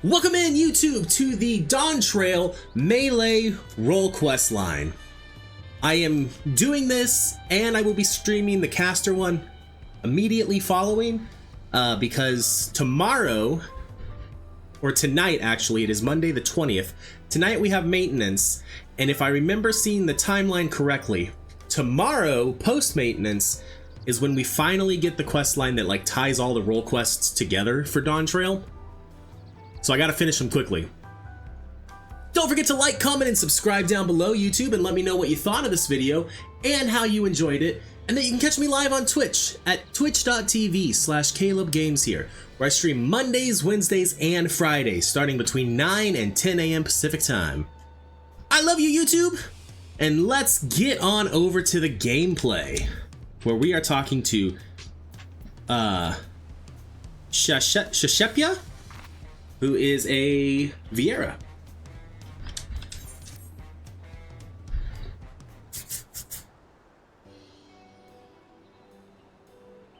Welcome in, YouTube, to the Dawntrail Melee role quest line. I am doing this, and I will be streaming the caster one immediately following, because tomorrow, or tonight actually, it is Monday the 20th, tonight we have maintenance, and if I remember seeing the timeline correctly, tomorrow, post-maintenance, is when we finally get the quest line that ties all the role quests together for Dawntrail. So I gotta finish them quickly. Don't forget to like, comment, and subscribe down below, YouTube, and let me know what you thought of this video and how you enjoyed it, and that you can catch me live on Twitch at twitch.tv/CalebGames here, where I stream Mondays, Wednesdays, and Fridays, starting between 9 and 10 a.m. Pacific time. I love you, YouTube, and let's get on over to the gameplay, where we are talking to, Shashepia, who is a Viera.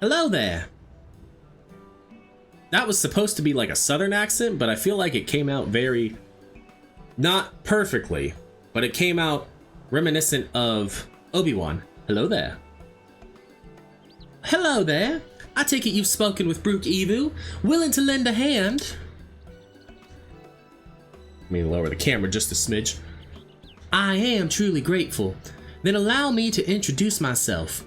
Hello there. That was supposed to be like a southern accent, but I feel like it came out very, not perfectly, but it came out reminiscent of Obi-Wan. Hello there. Hello there. I take it you've spoken with Brooke Evu, willing to lend a hand. Let me lower the camera just a smidge. I am truly grateful. Then allow me to introduce myself.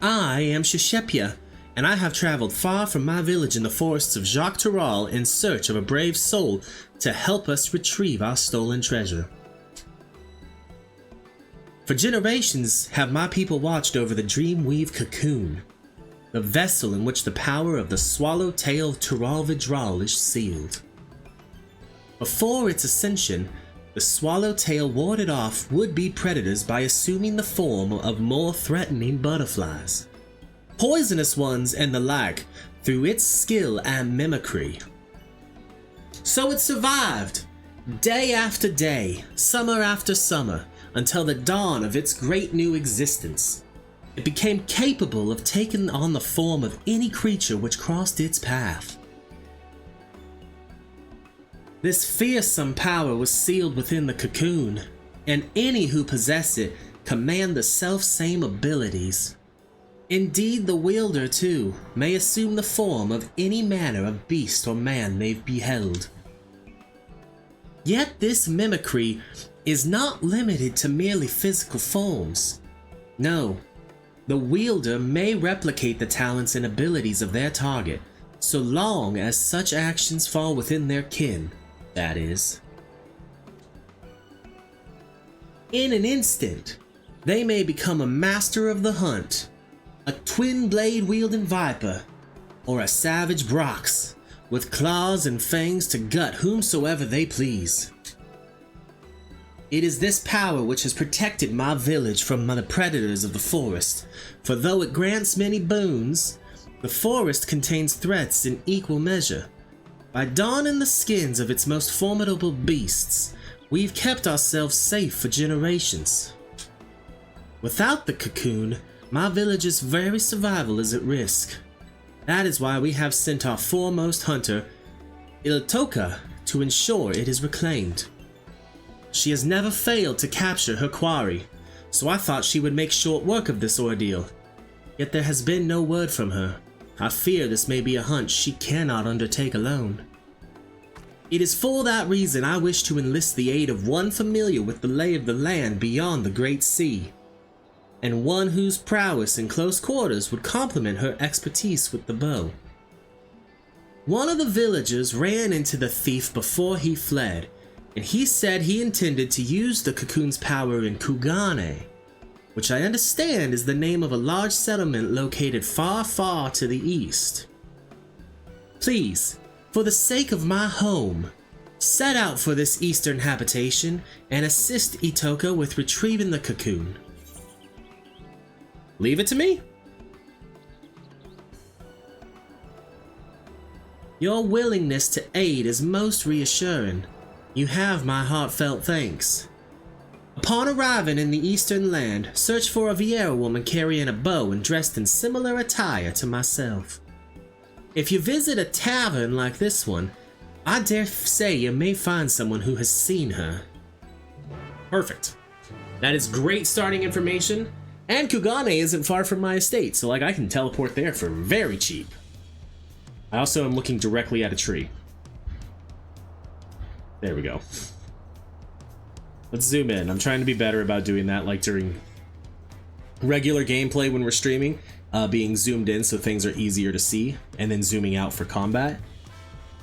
I am Shashepia, and I have traveled far from my village in the forests of Jacques Terral in search of a brave soul to help us retrieve our stolen treasure. For generations have my people watched over the Dreamweave cocoon, the vessel in which the power of the swallowtail Terral Vidral is sealed. Before its ascension, the swallowtail warded off would-be predators by assuming the form of more threatening butterflies, poisonous ones and the like, through its skill and mimicry. So it survived, day after day, summer after summer, until the dawn of its great new existence. It became capable of taking on the form of any creature which crossed its path. This fearsome power was sealed within the cocoon, and any who possess it command the self-same abilities. Indeed, the wielder, too, may assume the form of any manner of beast or man they've beheld. Yet this mimicry is not limited to merely physical forms. No, the wielder may replicate the talents and abilities of their target, so long as such actions fall within their kin. That is. In an instant, they may become a master of the hunt, a twin blade wielding viper, or a savage brox, with claws and fangs to gut whomsoever they please. It is this power which has protected my village from the predators of the forest, for though it grants many boons, the forest contains threats in equal measure. By donning the skins of its most formidable beasts, we've kept ourselves safe for generations. Without the cocoon, my village's very survival is at risk. That is why we have sent our foremost hunter, Iltoka, to ensure it is reclaimed. She has never failed to capture her quarry, so I thought she would make short work of this ordeal. Yet there has been no word from her. I fear this may be a hunt she cannot undertake alone. It is for that reason I wish to enlist the aid of one familiar with the lay of the land beyond the Great Sea, and one whose prowess in close quarters would complement her expertise with the bow. One of the villagers ran into the thief before he fled, and he said he intended to use the cocoon's power in Kugane, which I understand is the name of a large settlement located far, far to the east. Please, for the sake of my home, set out for this eastern habitation and assist Itoka with retrieving the cocoon. Leave it to me. Your willingness to aid is most reassuring. You have my heartfelt thanks. Upon arriving in the eastern land, search for a Viera woman carrying a bow and dressed in similar attire to myself. If you visit a tavern like this one, I dare say you may find someone who has seen her. Perfect. That is great starting information. And Kugane isn't far from my estate, so like I can teleport there for very cheap. I also am looking directly at a tree. There we go. Let's zoom in. I'm trying to be better about doing that, like during regular gameplay when we're streaming, being zoomed in so things are easier to see, and then zooming out for combat.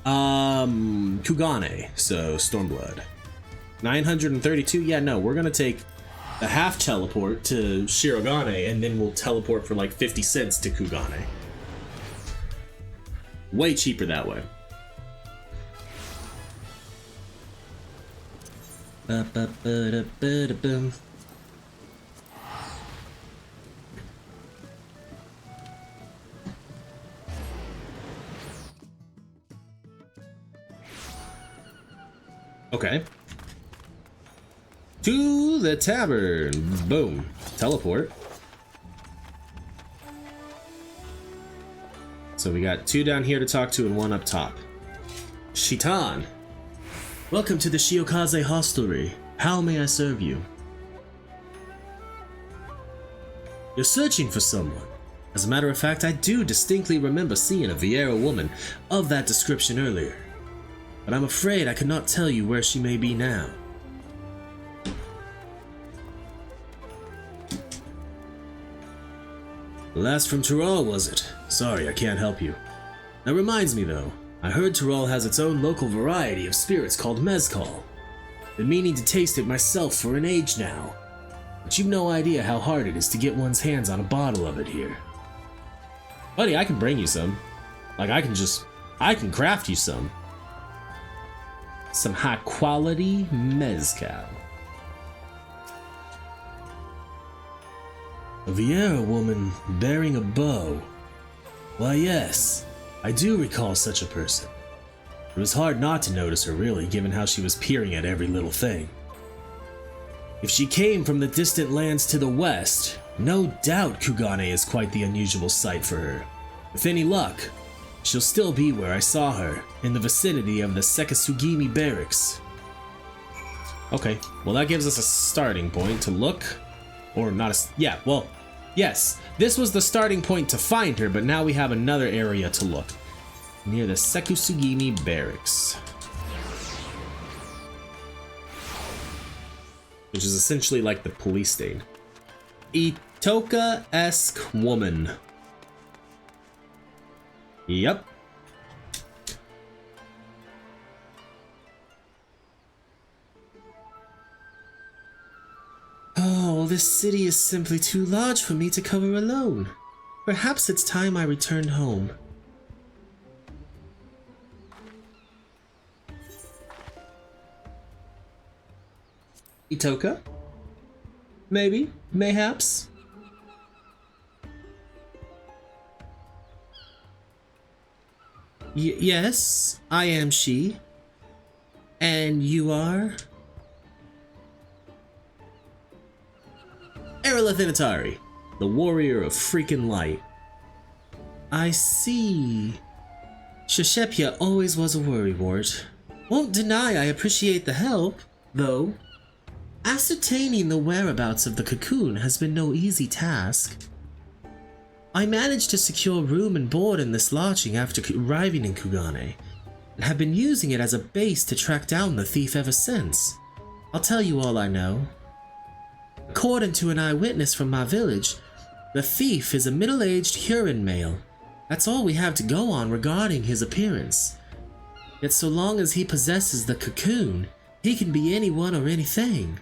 Kugane, so Stormblood. 932, yeah, no, we're gonna take a half teleport to Shirogane, and then we'll teleport for like 50 cents to Kugane. Way cheaper that way. Okay. To the tavern. Boom. Teleport. So we got 2 down here to talk to and 1 up top. Shitan. Welcome to the Shiokaze Hostelry. How may I serve you? You're searching for someone. As a matter of fact, I do distinctly remember seeing a Vieira woman of that description earlier. But I'm afraid I cannot tell you where she may be now. Last from Tyrol, was it? Sorry, I can't help you. That reminds me though, I heard Tyrol has its own local variety of spirits called mezcal. Been meaning to taste it myself for an age now, but you've no idea how hard it is to get one's hands on a bottle of it here. Buddy, I can bring you some. Like, I can craft you some. Some high quality mezcal. A Vieira woman bearing a bow. Why yes, I do recall such a person. It was hard not to notice her really, given how she was peering at every little thing. If she came from the distant lands to the west, no doubt Kugane is quite the unusual sight for her. With any luck, she'll still be where I saw her, in the vicinity of the Sekisugimi barracks. Okay, well that gives us a starting point to look. Or not a... yeah, well, yes. This was the starting point to find her, but now we have another area to look. Near the Sekisugimi barracks. Which is essentially like the police station. Itoka-esque woman. Yep. Oh, this city is simply too large for me to cover alone. Perhaps it's time I returned home. Itoka? Maybe, mayhaps. Yes, I am she. And you are? Arilith Initari, the warrior of freaking light. I see. Shashepia always was a worrywart. Won't deny I appreciate the help, though. Ascertaining the whereabouts of the cocoon has been no easy task. I managed to secure room and board in this lodging after arriving in Kugane, and have been using it as a base to track down the thief ever since. I'll tell you all I know. According to an eyewitness from my village, the thief is a middle-aged Huron male. That's all we have to go on regarding his appearance. Yet so long as he possesses the cocoon, he can be anyone or anything.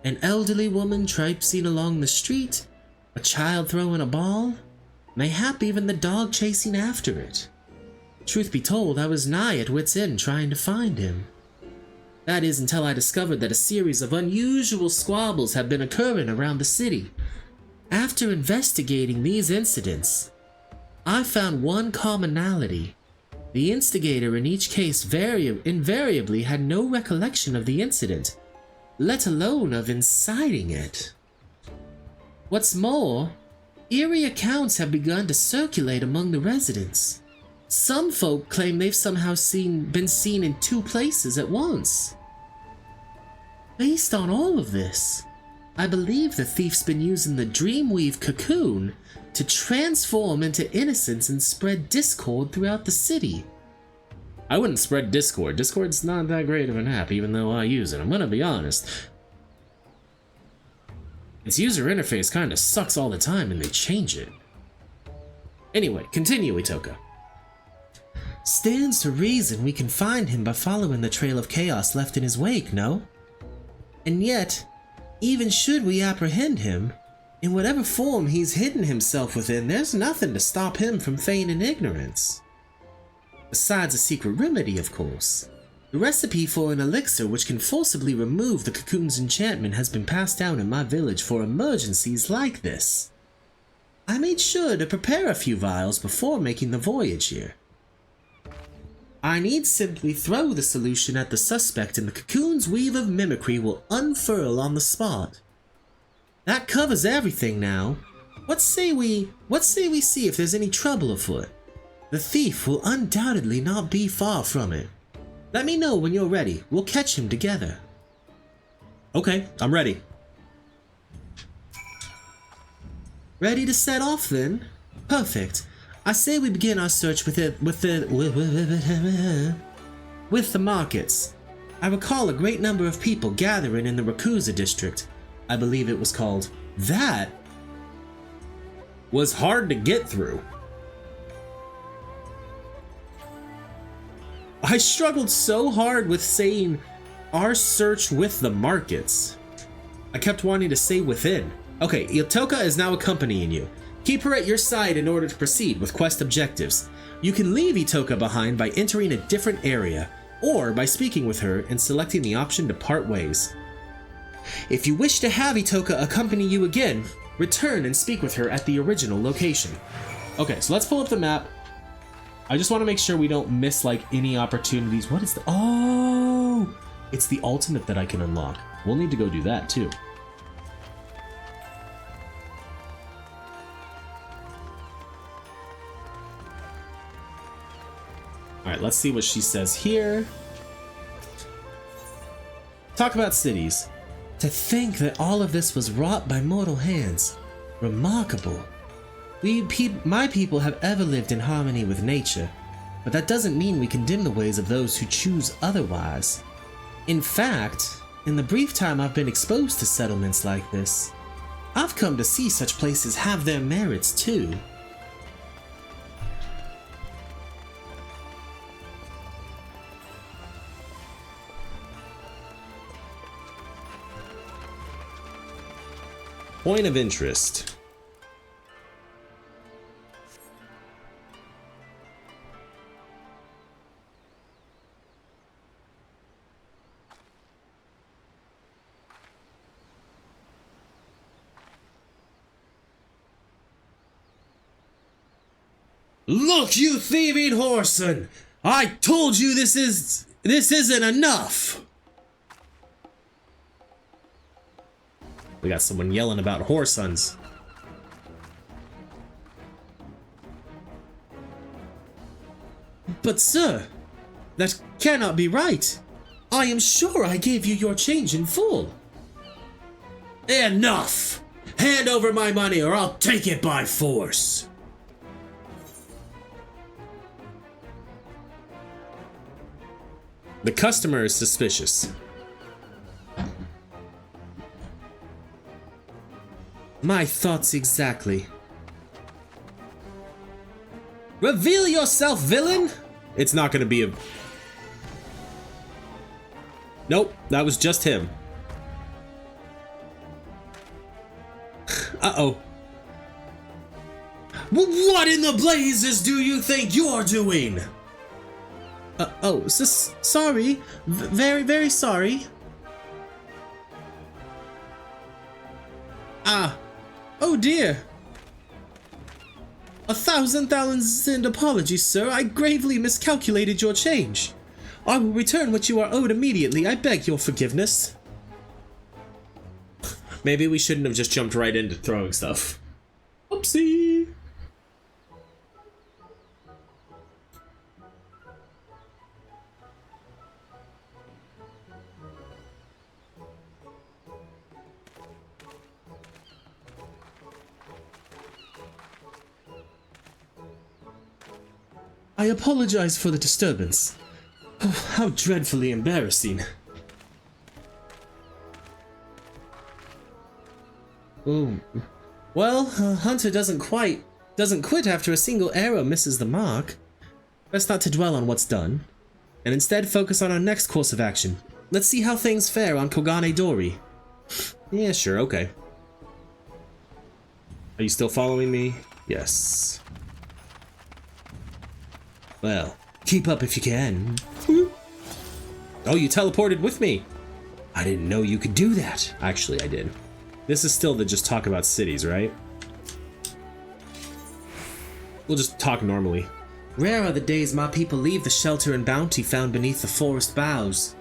An elderly woman traipsing along the street, a child throwing a ball, mayhap even the dog chasing after it. Truth be told, I was nigh at wit's end trying to find him. That is until I discovered that a series of unusual squabbles have been occurring around the city. After investigating these incidents, I found one commonality. The instigator in each case invariably had no recollection of the incident, let alone of inciting it. What's more, eerie accounts have begun to circulate among the residents. Some folk claim they've somehow been seen in 2 places at once. Based on all of this, I believe the thief's been using the Dreamweave cocoon to transform into innocence and spread discord throughout the city. I wouldn't spread Discord. Discord's not that great of an app, even though I use it. I'm gonna be honest. Its user interface kinda sucks all the time and they change it. Anyway, continue, Itoka. Stands to reason we can find him by following the trail of chaos left in his wake, no? And yet, even should we apprehend him, in whatever form he's hidden himself within, there's nothing to stop him from feigning ignorance. Besides a secret remedy, of course. The recipe for an elixir which can forcibly remove the cocoon's enchantment has been passed down in my village for emergencies like this. I made sure to prepare a few vials before making the voyage here. I need simply throw the solution at the suspect and the cocoon's weave of mimicry will unfurl on the spot. That covers everything now. What say we see if there's any trouble afoot? The thief will undoubtedly not be far from it. Let me know when you're ready. We'll catch him together. Okay, I'm ready. Ready to set off then? Perfect. I say we begin our search with the markets. I recall a great number of people gathering in the Rakuza district. I believe it was called. That was hard to get through. I struggled so hard with saying our search with the markets. I kept wanting to say within. Okay, Itoka is now accompanying you. Keep her at your side in order to proceed with quest objectives. You can leave Itoka behind by entering a different area, or by speaking with her and selecting the option to part ways. If you wish to have Itoka accompany you again, return and speak with her at the original location. Okay, so let's pull up the map. I just want to make sure we don't miss like any opportunities. What is the... Oh! It's the ultimate that I can unlock. We'll need to go do that too. Alright, let's see what she says here. Talk about cities. To think that all of this was wrought by mortal hands. Remarkable. My people have ever lived in harmony with nature, but that doesn't mean we condemn the ways of those who choose otherwise. In fact, in the brief time I've been exposed to settlements like this, I've come to see such places have their merits too. Point of interest. Look, you thieving whoreson! I told you this isn't enough! We got someone yelling about whoresons. But sir, that cannot be right. I am sure I gave you your change in full. Enough! Hand over my money or I'll take it by force. The customer is suspicious. My thoughts exactly. Reveal yourself, villain! It's not gonna be a... Nope, that was just him. Uh-oh. What in the blazes do you think you're doing? Sorry. Very, very sorry. Ah. Oh dear. 1,000 apologies, sir. I gravely miscalculated your change. I will return what you are owed immediately. I beg your forgiveness. Maybe we shouldn't have just jumped right into throwing stuff. Oopsie. I apologize for the disturbance. Oh, how dreadfully embarrassing. Ooh. Well, Hunter doesn't quit after a single arrow misses the mark. Best not to dwell on what's done, and instead focus on our next course of action. Let's see how things fare on Kogane Dori. Yeah, sure, okay. Are you still following me? Yes. Well, keep up if you can. Oh, you teleported with me. I didn't know you could do that. Actually, I did. This is still the just talk about cities, right? We'll just talk normally. Rare are the days my people leave the shelter and bounty found beneath the forest boughs.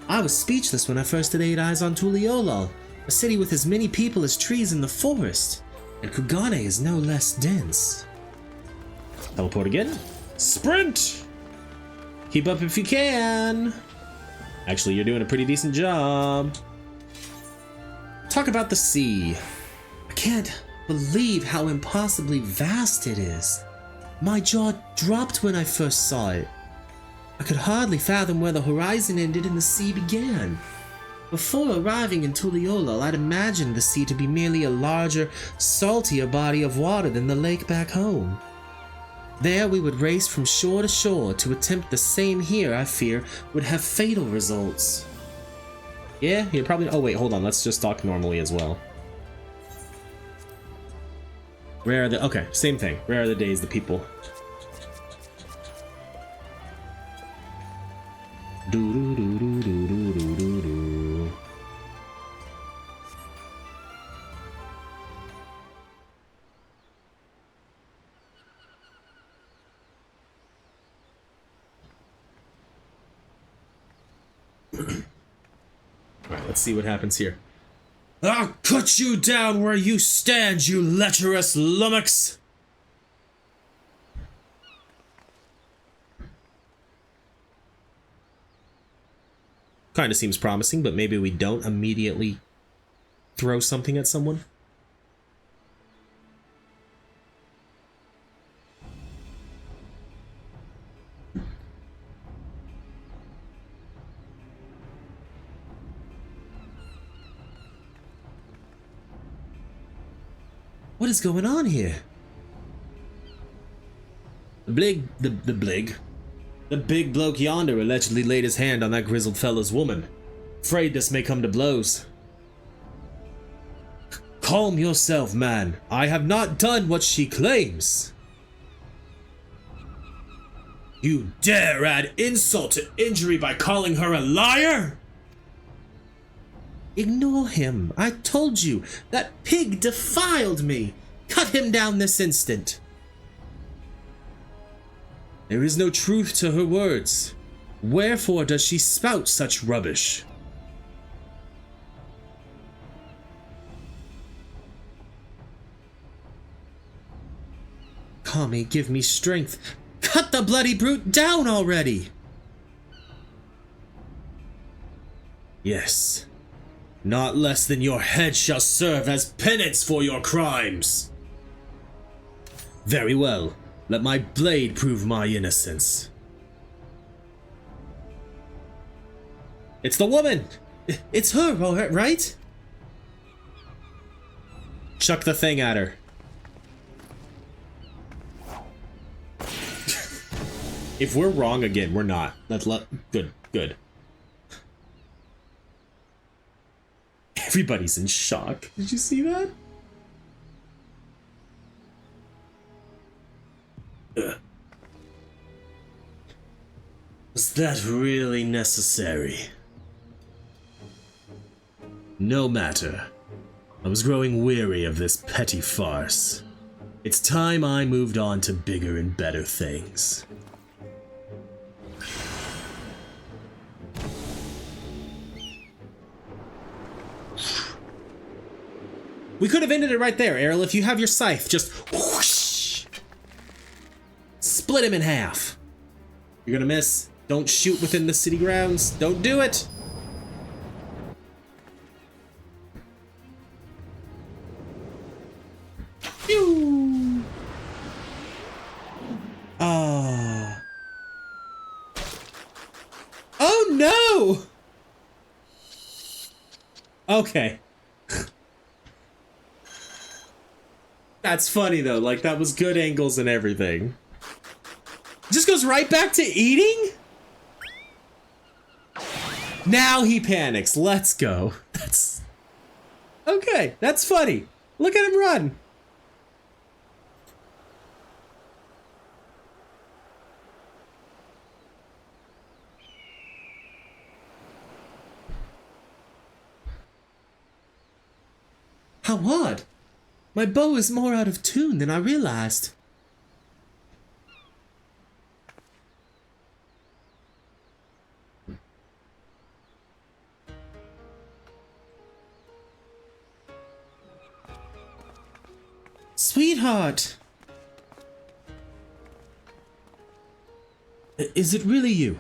I was speechless when I first laid eyes on Tuliolol, a city with as many people as trees in the forest, and Kugane is no less dense. Teleport again. Sprint! Keep up if you can. Actually, you're doing a pretty decent job. Talk about the sea. I can't believe how impossibly vast it is. My jaw dropped when I first saw it. I could hardly fathom where the horizon ended and the sea began. Before arriving in Tuliolol, I'd imagined the sea to be merely a larger, saltier body of water than the lake back home. There we would race from shore to shore. To attempt the same here, I fear, would have fatal results. Yeah, you're probably... Oh wait, hold on, let's just talk normally as well. Rare are the... Okay, same thing. Rare are the days, the people. Do-do-do-do-do-do-do-do. Alright, let's see what happens here. I'll cut you down where you stand, you lecherous lummox! Kinda seems promising, but maybe we don't immediately throw something at someone. What is going on here? The big bloke yonder allegedly laid his hand on that grizzled fellow's woman. Afraid this may come to blows. Calm yourself, man. I have not done what she claims. You dare add insult to injury by calling her a liar? Ignore him. I told you, that pig defiled me. Cut him down this instant. There is no truth to her words. Wherefore does she spout such rubbish? Kami, give me strength. Cut the bloody brute down already! Yes. Not less than your head shall serve as penance for your crimes. Very well. Let my blade prove my innocence. It's the woman! It's her, all right? Chuck the thing at her. If we're wrong again, we're not. Good. Everybody's in shock. Did you see that? Was that really necessary? No matter. I was growing weary of this petty farce. It's time I moved on to bigger and better things. We could have ended it right there, Arilith. You have your scythe. Just whoosh. Split him in half. You're gonna miss. Don't shoot within the city grounds. Don't do it. Phew. Ah. Oh no! Okay. That's funny though, like that was good angles and everything. Just goes right back to eating? Now he panics. Let's go. That's... Okay, that's funny. Look at him run. How odd. My bow is more out of tune than I realized. Sweetheart! Is it really you?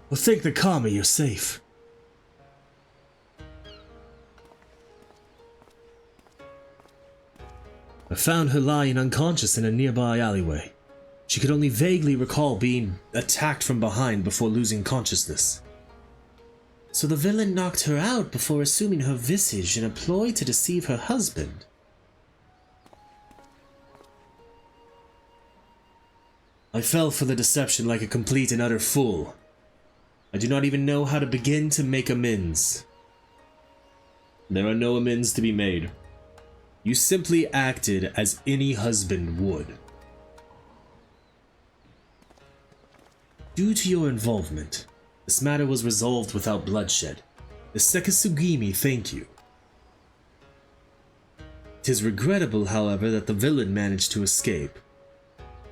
Well, thank the karma you're safe. I found her lying unconscious in a nearby alleyway. She could only vaguely recall being attacked from behind before losing consciousness. So the villain knocked her out before assuming her visage in a ploy to deceive her husband. I fell for the deception like a complete and utter fool. I do not even know how to begin to make amends. There are no amends to be made. You simply acted as any husband would. Due to your involvement, this matter was resolved without bloodshed. The Sekisugimi thank you. 'Tis regrettable, however, that the villain managed to escape.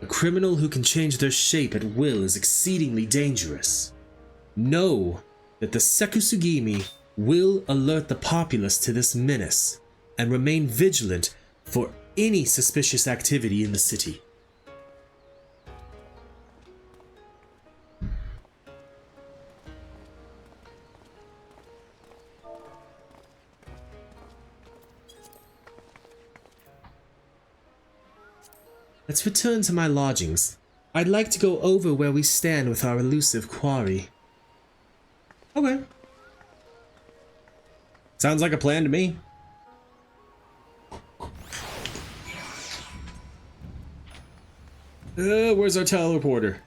A criminal who can change their shape at will is exceedingly dangerous. Know that the Sekisugimi will alert the populace to this menace and remain vigilant for any suspicious activity in the city. Let's return to my lodgings. I'd like to go over where we stand with our elusive quarry. Okay. Sounds like a plan to me. Where's our teleporter?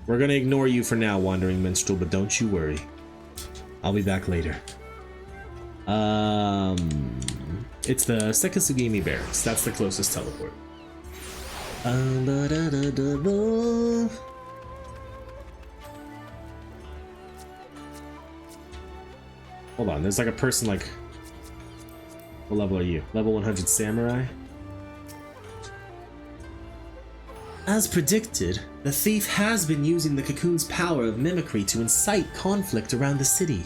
We're gonna ignore you for now, Wandering Minstrel, but don't you worry. I'll be back later. It's the Sekisugimi Barracks. That's the closest teleport. Hold on, there's like a person like... What level are you? Level 100 Samurai? As predicted, the thief has been using the cocoon's power of mimicry to incite conflict around the city.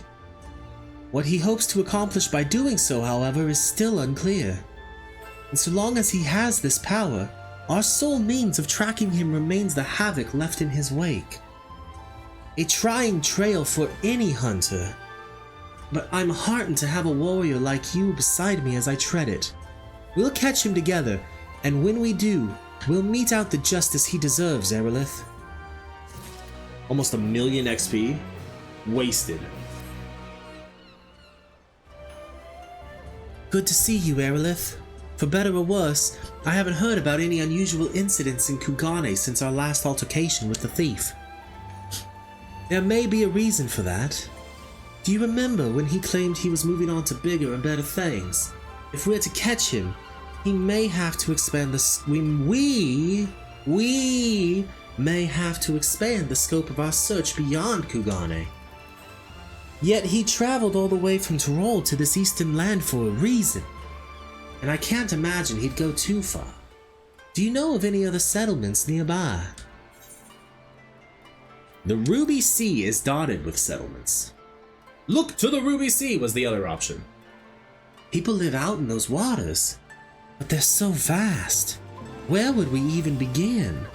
What he hopes to accomplish by doing so, however, is still unclear. And so long as he has this power, our sole means of tracking him remains the havoc left in his wake. A trying trail for any hunter, but I'm heartened to have a warrior like you beside me as I tread it. We'll catch him together, and when we do, we'll mete out the justice he deserves, Arilith. Almost 1,000,000 XP? Wasted. Good to see you, Arilith. For better or worse, I haven't heard about any unusual incidents in Kugane since our last altercation with the thief. There may be a reason for that. Do you remember when he claimed he was moving on to bigger and better things? If we're to catch him, he may have to expand we may have to expand the scope of our search beyond Kugane. Yet he traveled all the way from Tyrol to this eastern land for a reason, and I can't imagine he'd go too far. Do you know of any other settlements nearby? The Ruby Sea is dotted with settlements. Look to the Ruby Sea was the other option. People live out in those waters, but they're so vast. Where would we even begin?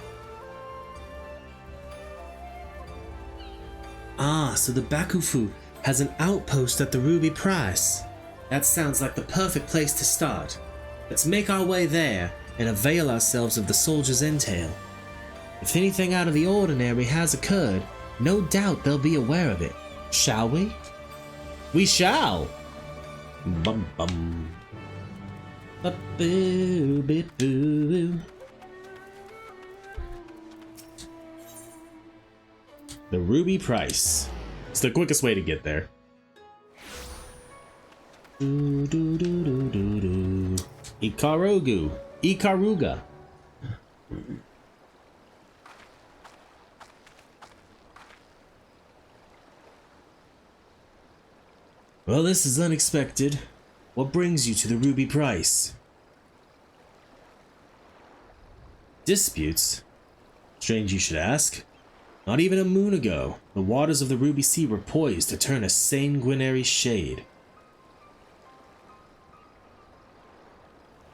Ah, so the Bakufu has an outpost at the Ruby Price. That sounds like the perfect place to start. Let's make our way there and avail ourselves of the soldier's intel. If anything out of the ordinary has occurred, No doubt they'll be aware of it. Shall we? We shall! Bum bum. Ba-boo, bee-boo. The ruby price. It's the quickest way to get there. Ikaruga. Well, this is unexpected. What brings you to the ruby price? Disputes? Strange you should ask. Not even a moon ago, the waters of the Ruby Sea were poised to turn a sanguinary shade.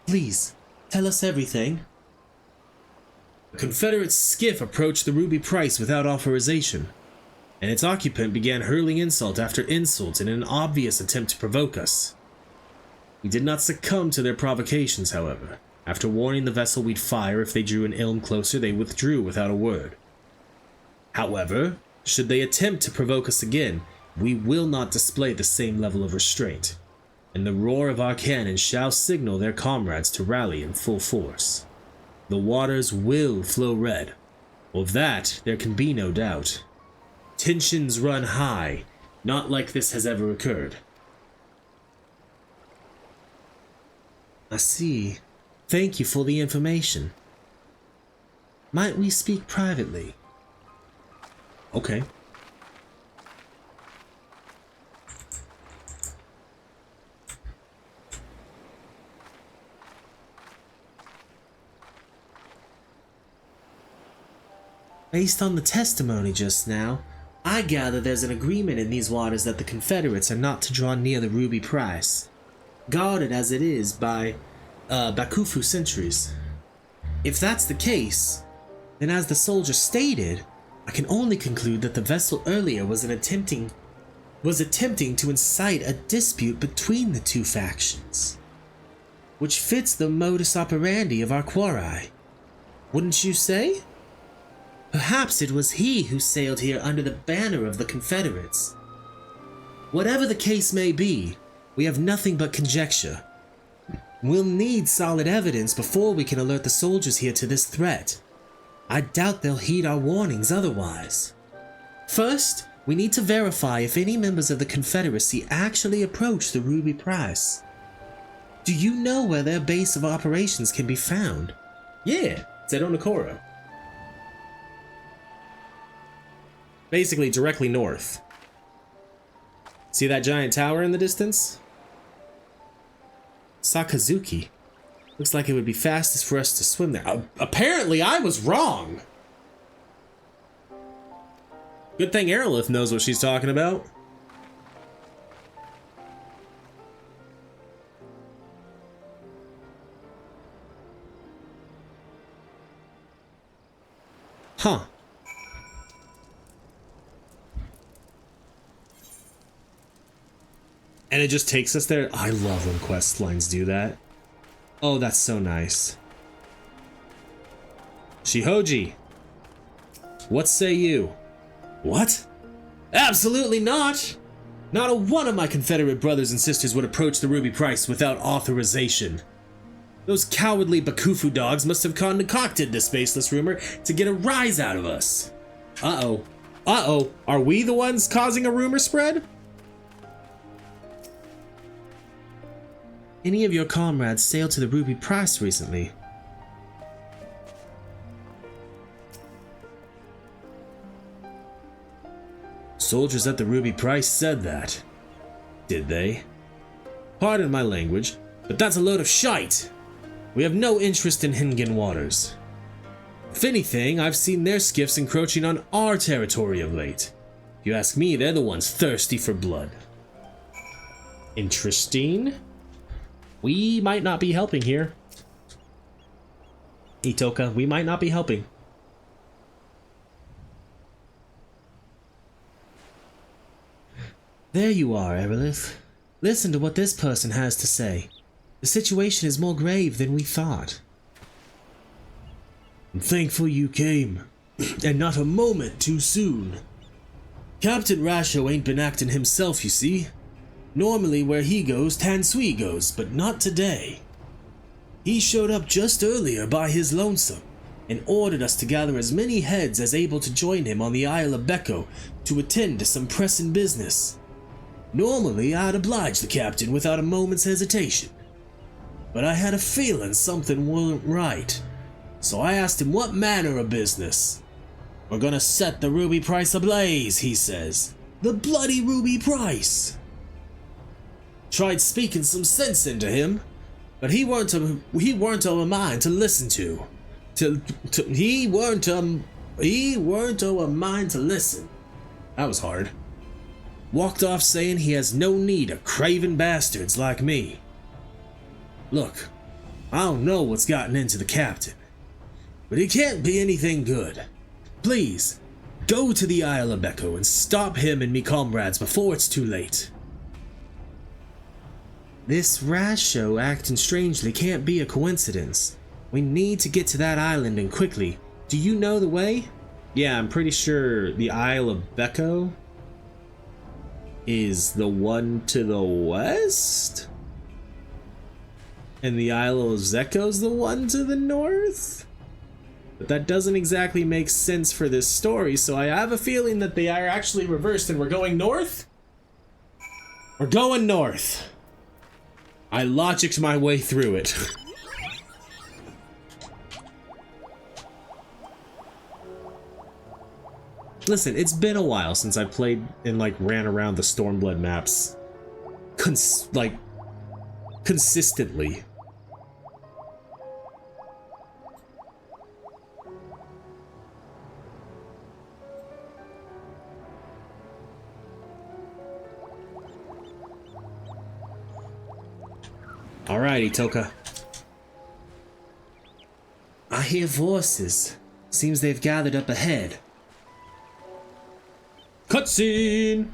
Please, tell us everything. A Confederate skiff approached the Ruby Price without authorization, and its occupant began hurling insult after insult in an obvious attempt to provoke us. We did not succumb to their provocations, however. After warning the vessel we'd fire if they drew an ilm closer, they withdrew without a word. However, should they attempt to provoke us again, we will not display the same level of restraint, and the roar of our cannon shall signal their comrades to rally in full force. The waters will flow red. Of that, there can be no doubt. Tensions run high, not like this has ever occurred. I see. Thank you for the information. Might we speak privately? Okay. Based on the testimony just now, I gather there's an agreement in these waters that the Confederates are not to draw near the Ruby Price, guarded as it is by Bakufu sentries. If that's the case, then as the soldier stated, I can only conclude that the vessel earlier was attempting to incite a dispute between the two factions, which fits the modus operandi of our quarry. Wouldn't you say? Perhaps it was he who sailed here under the banner of the Confederates. Whatever the case may be, we have nothing but conjecture. We'll need solid evidence before we can alert the soldiers here to this threat. I doubt they'll heed our warnings otherwise. First, we need to verify if any members of the Confederacy actually approached the Ruby Price. Do you know where their base of operations can be found? Yeah, it's at Onokoro. Basically directly north. See that giant tower in the distance? Sakazuki. Looks like it would be fastest for us to swim there. Apparently I was wrong! Good thing Arilith knows what she's talking about. Huh. And it just takes us there. I love when quest lines do that. Oh, that's so nice. Shihoji, what say you? What? Absolutely not! Not a one of my Confederate brothers and sisters would approach the Ruby Price without authorization. Those cowardly Bakufu dogs must have concocted this baseless rumor to get a rise out of us. Uh-oh. Uh-oh. Are we the ones causing a rumor spread? Any of your comrades sailed to the Ruby Price recently? Soldiers at the Ruby Price said that. Did they? Pardon my language, but that's a load of shite! We have no interest in Hingen waters. If anything, I've seen their skiffs encroaching on our territory of late. If you ask me, they're the ones thirsty for blood. Interesting. We might not be helping here. Itoka, we might not be helping. There you are, Arilith. Listen to what this person has to say. The situation is more grave than we thought. I'm thankful you came, and not a moment too soon. Captain Rasho ain't been acting himself, you see. Normally where he goes, Tansui goes, but not today. He showed up just earlier by his lonesome, and ordered us to gather as many heads as able to join him on the Isle of Beko to attend to some pressing business. Normally I'd oblige the captain without a moment's hesitation, but I had a feeling something wasn't right, so I asked him what manner of business. We're gonna set the ruby price ablaze, he says. The bloody ruby price! Tried speaking some sense into him, but he weren't of a mind to listen to. He weren't of a mind to listen. That was hard. Walked off saying he has no need of craven bastards like me. Look, I don't know what's gotten into the captain, but it can't be anything good. Please, go to the Isle of Beko and stop him and me comrades before it's too late. This Rasho acting strangely can't be a coincidence. We need to get to that island and quickly. Do you know the way? Yeah, I'm pretty sure the Isle of Beko is the one to the west? And the Isle of Zeko's the one to the north? But that doesn't exactly make sense for this story, so I have a feeling that they are actually reversed and we're going north? We're going north. I logicked my way through it. Listen, it's been a while since I played and ran around the Stormblood maps consistently. Alrighty, Toka. I hear voices. Seems they've gathered up ahead. Cutscene!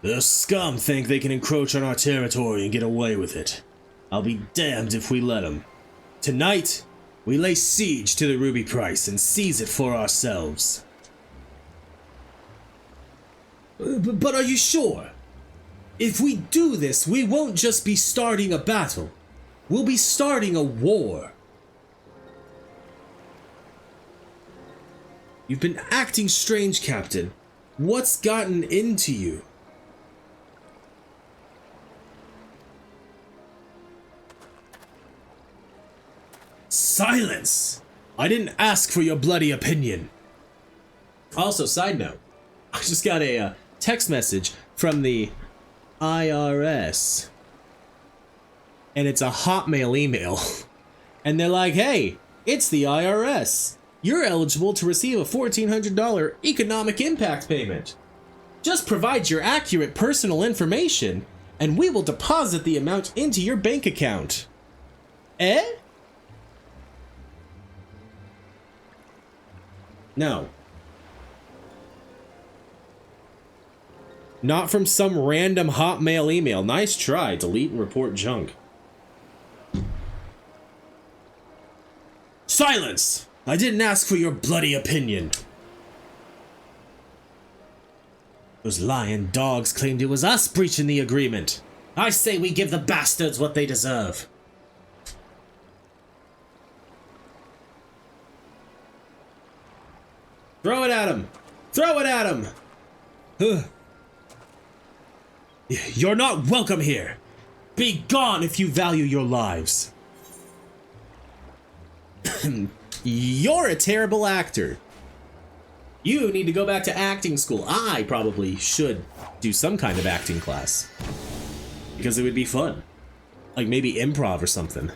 The scum think they can encroach on our territory and get away with it. I'll be damned if we let them. Tonight, we lay siege to the ruby price and seize it for ourselves. But are you sure? If we do this, we won't just be starting a battle. We'll be starting a war. You've been acting strange, Captain. What's gotten into you? Silence! I didn't ask for your bloody opinion. Also, side note, I just got a text message from the IRS. And it's a Hotmail email. And they're like, hey, it's the IRS. You're eligible to receive a $1,400 economic impact payment. Just provide your accurate personal information, and we will deposit the amount into your bank account. Eh? No. Not from some random Hotmail email. Nice try. Delete and report junk. Silence! I didn't ask for your bloody opinion. Those lying dogs claimed it was us breaching the agreement. I say we give the bastards what they deserve. Throw it at him! Throw it at him! Huh. You're not welcome here. Be gone if you value your lives. You're a terrible actor. You need to go back to acting school. I probably should do some kind of acting class. Because it would be fun. Like maybe improv or something.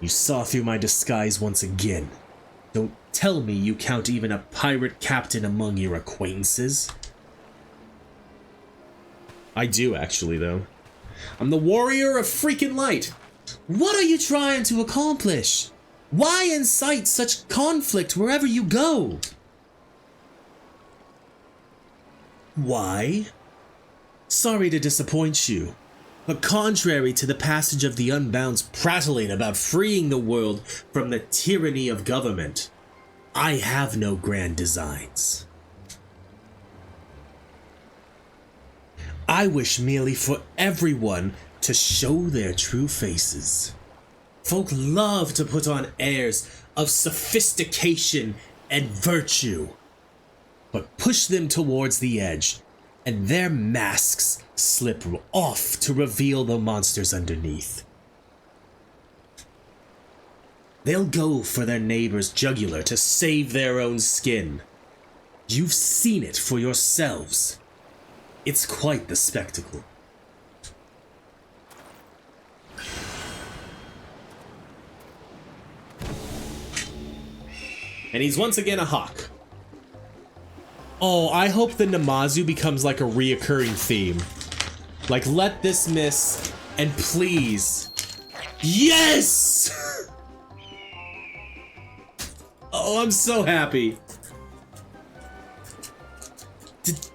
You saw through my disguise once again. Don't tell me you count even a pirate captain among your acquaintances. I do, actually, though. I'm the warrior of freaking light. What are you trying to accomplish? Why incite such conflict wherever you go? Why? Sorry to disappoint you, But contrary to the passage of the Unbound's prattling about freeing the world from the tyranny of government, I have no grand designs. I wish merely for everyone to show their true faces. Folk love to put on airs of sophistication and virtue, but push them towards the edge, and their masks slip off to reveal the monsters underneath. They'll go for their neighbor's jugular to save their own skin. You've seen it for yourselves. It's quite the spectacle. And he's once again a hawk. Oh, I hope the Namazu becomes like a reoccurring theme. Like, let this miss, and please. Yes! Oh, I'm so happy.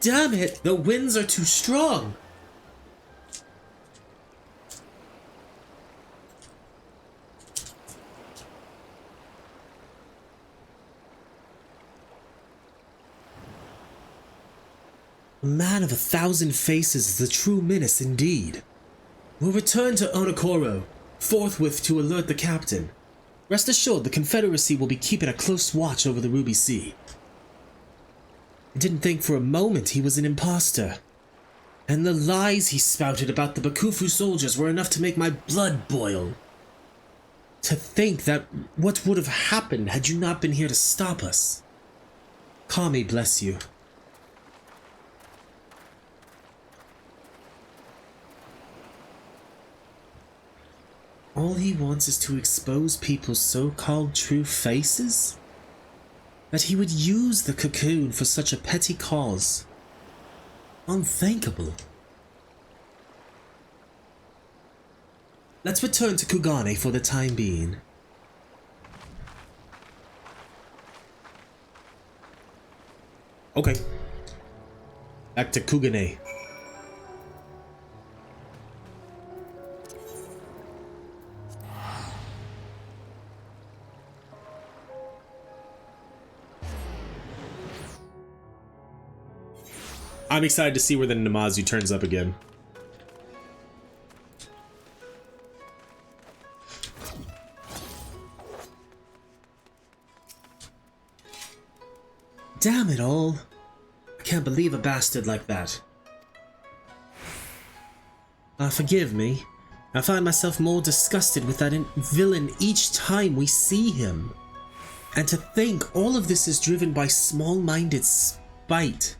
Damn it, the winds are too strong. A man of 1,000 faces is the true menace indeed. We'll return to Onokoro, forthwith to alert the captain. Rest assured the Confederacy will be keeping a close watch over the Ruby Sea. I didn't think for a moment he was an imposter. And the lies he spouted about the Bakufu soldiers were enough to make my blood boil. To think that what would have happened had you not been here to stop us. Kami bless you. All he wants is to expose people's so-called true faces? That he would use the cocoon for such a petty cause. Unthinkable. Let's return to Kugane for the time being. Okay. Back to Kugane. I'm excited to see where the Namazu turns up again. Damn it all. I can't believe a bastard like that. Forgive me. I find myself more disgusted with that villain each time we see him. And to think all of this is driven by small-minded spite.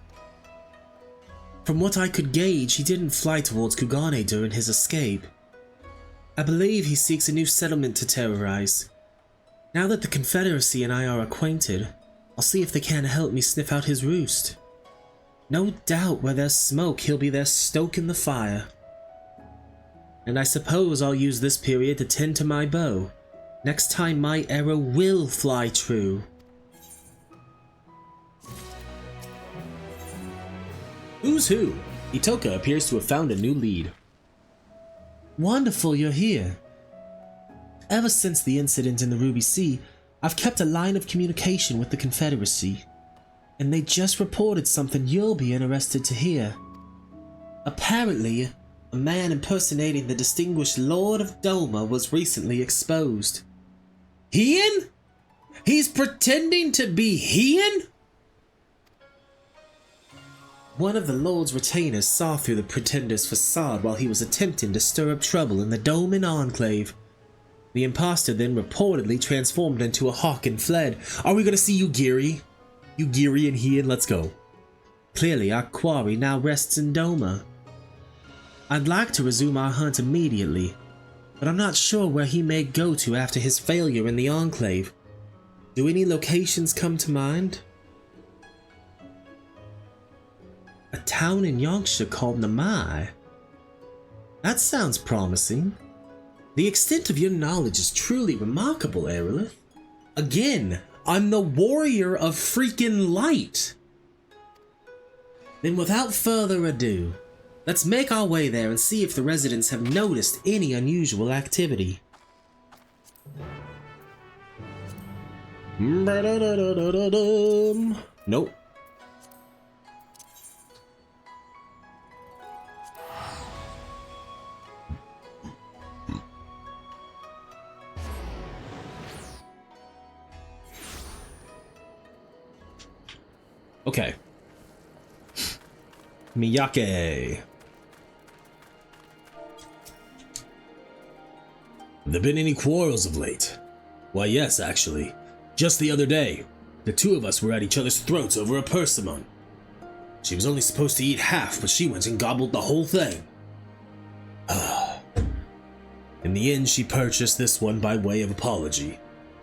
From what I could gauge, he didn't fly towards Kugane during his escape. I believe he seeks a new settlement to terrorize. Now that the Confederacy and I are acquainted, I'll see if they can help me sniff out his roost. No doubt where there's smoke, he'll be there stoking the fire. And I suppose I'll use this period to tend to my bow. Next time my arrow will fly true. Who's who? Itoka appears to have found a new lead. Wonderful you're here. Ever since the incident in the Ruby Sea, I've kept a line of communication with the Confederacy. And they just reported something you'll be interested to hear. Apparently, a man impersonating the distinguished Lord of Doma was recently exposed. Heian? He's pretending to be Heian? One of the Lord's retainers saw through the pretender's facade while he was attempting to stir up trouble in the Dome and Enclave. The imposter then reportedly transformed into a hawk and fled. Are we gonna see Yugiri? Yugiri and Heian, let's go. Clearly our quarry now rests in Doma. I'd like to resume our hunt immediately, but I'm not sure where he may go to after his failure in the Enclave. Do any locations come to mind? A town in Yorkshire called Namai. That sounds promising. The extent of your knowledge is truly remarkable, Arilith. Again, I'm the warrior of freaking light. Then without further ado, Let's make our way there and see if the residents have noticed any unusual activity. Nope. Okay. Miyake. Have there been any quarrels of late? Why, yes, actually. Just the other day, the two of us were at each other's throats over a persimmon. She was only supposed to eat half, but she went and gobbled the whole thing. In the end, she purchased this one by way of apology,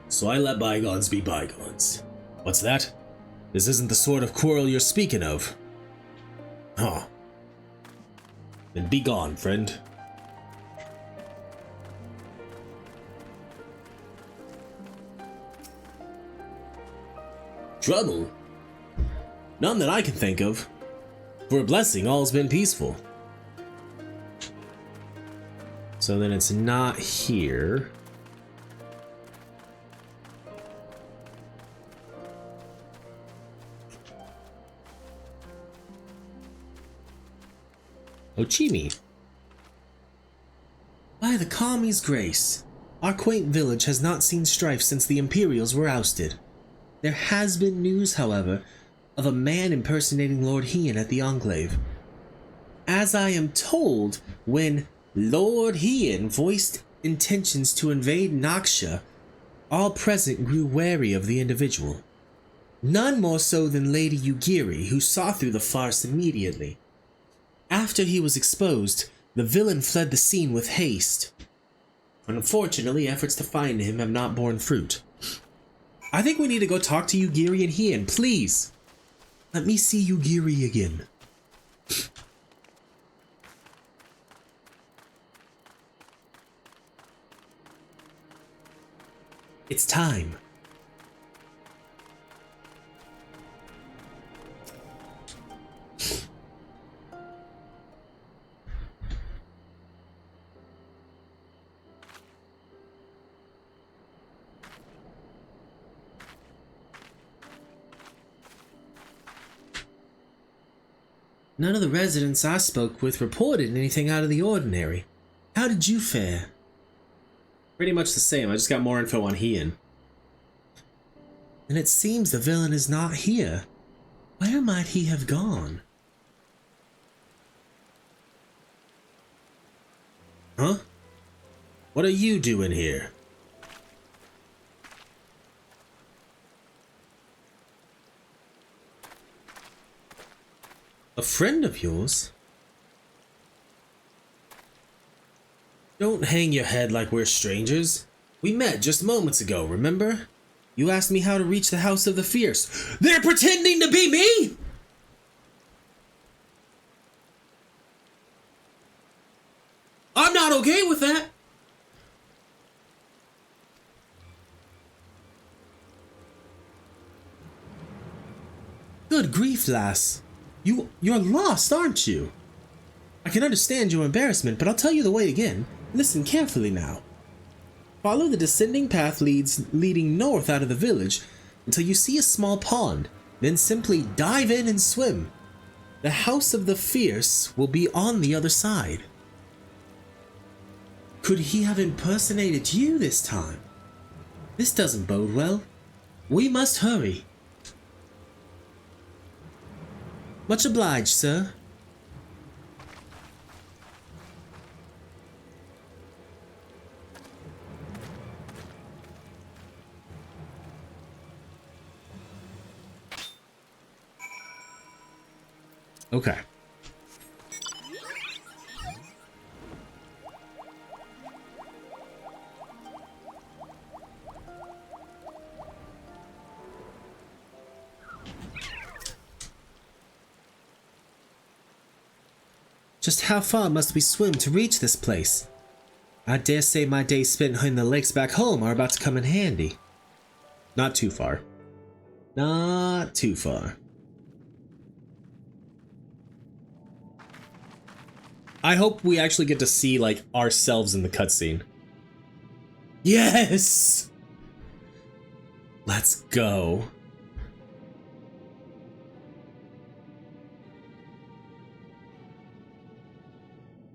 so I let bygones be bygones. What's that? This isn't the sort of quarrel you're speaking of. Huh. Then be gone, friend. Trouble? None that I can think of. For a blessing, all's been peaceful. So then it's not here. Ochimi. By the Kami's grace, our quaint village has not seen strife since the Imperials were ousted. There has been news, however, of a man impersonating Lord Hien at the Enclave. As I am told, when Lord Hien voiced intentions to invade Naksha, all present grew wary of the individual. None more so than Lady Yugiri, who saw through the farce immediately. After he was exposed, the villain fled the scene with haste. Unfortunately, efforts to find him have not borne fruit. I think we need to go talk to Yugiri and Hien, please. Let me see Yugiri again. It's time. None of the residents I spoke with reported anything out of the ordinary. How did you fare? Pretty much the same. I just got more info on Hien. And it seems the villain is not here. Where might he have gone? Huh? What are you doing here? A friend of yours? Don't hang your head like we're strangers. We met just moments ago, remember? You asked me how to reach the House of the Fierce. They're pretending to be me?! I'm not okay with that! Good grief, lass. You're lost, aren't you? I can understand your embarrassment, but I'll tell you the way again. Listen carefully now. Follow the descending path leading north out of the village until you see a small pond. Then simply dive in and swim. The House of the Fierce will be on the other side. Could he have impersonated you this time? This doesn't bode well. We must hurry. Much obliged, sir. Okay. Just how far must we swim to reach this place? I dare say my days spent in the lakes back home are about to come in handy. Not too far. Not too far. I hope we actually get to see, like, ourselves in the cutscene. Yes! Let's go.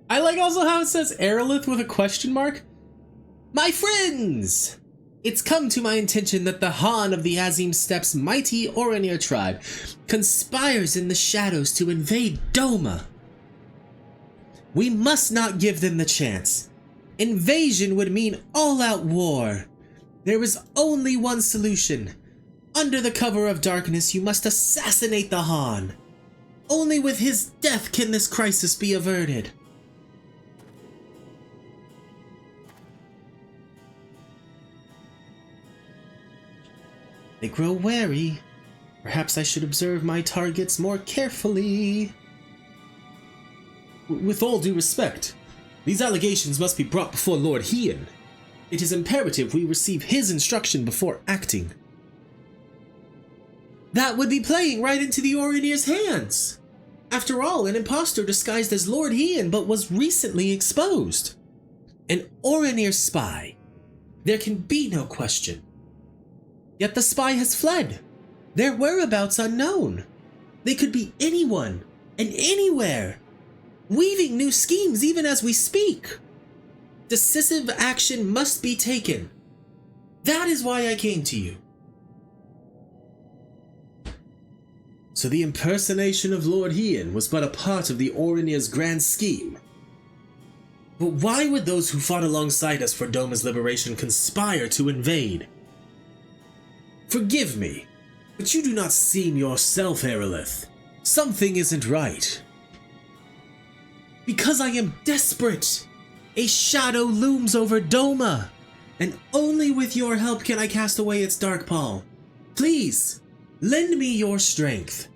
I like also how it says Arilith with a question mark. My friends! It's come to my attention that the Han of the Azim Steppes' mighty Oranir tribe conspires in the shadows to invade Doma. We must not give them the chance. Invasion would mean all-out war. There is only one solution. Under the cover of darkness, you must assassinate the Han. Only with his death can this crisis be averted. They grow wary. Perhaps I should observe my targets more carefully. With all due respect, these allegations must be brought before Lord Hien. It is imperative we receive his instruction before acting. That would be playing right into the Orinir's hands. After all, an impostor disguised as Lord Hien but was recently exposed. An Orinir spy. There can be no question. Yet the spy has fled. Their whereabouts unknown. They could be anyone and anywhere, weaving new schemes even as we speak. Decisive action must be taken. That is why I came to you. So the impersonation of Lord Hien was but a part of the Orinir's grand scheme. But why would those who fought alongside us for Doma's liberation conspire to invade? Forgive me, but you do not seem yourself, Arilith. Something isn't right. Because I am desperate. A shadow looms over Doma, and only with your help can I cast away its dark pall. Please, lend me your strength.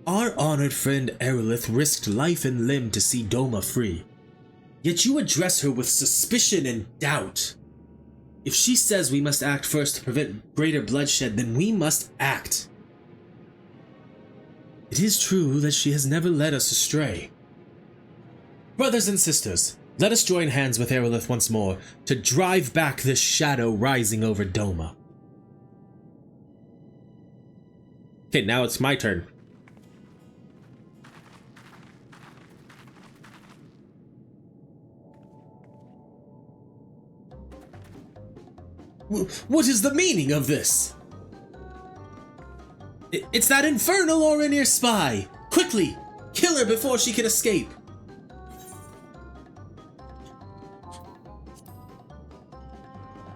Our honored friend Arilith risked life and limb to see Doma free. Yet you address her with suspicion and doubt. If she says we must act first to prevent greater bloodshed, then we must act. It is true that she has never led us astray. Brothers and sisters, let us join hands with Arilith once more to drive back this shadow rising over Doma. Okay, now it's my turn. What is the meaning of this? It's that infernal Orinir spy! Quickly, kill her before she can escape!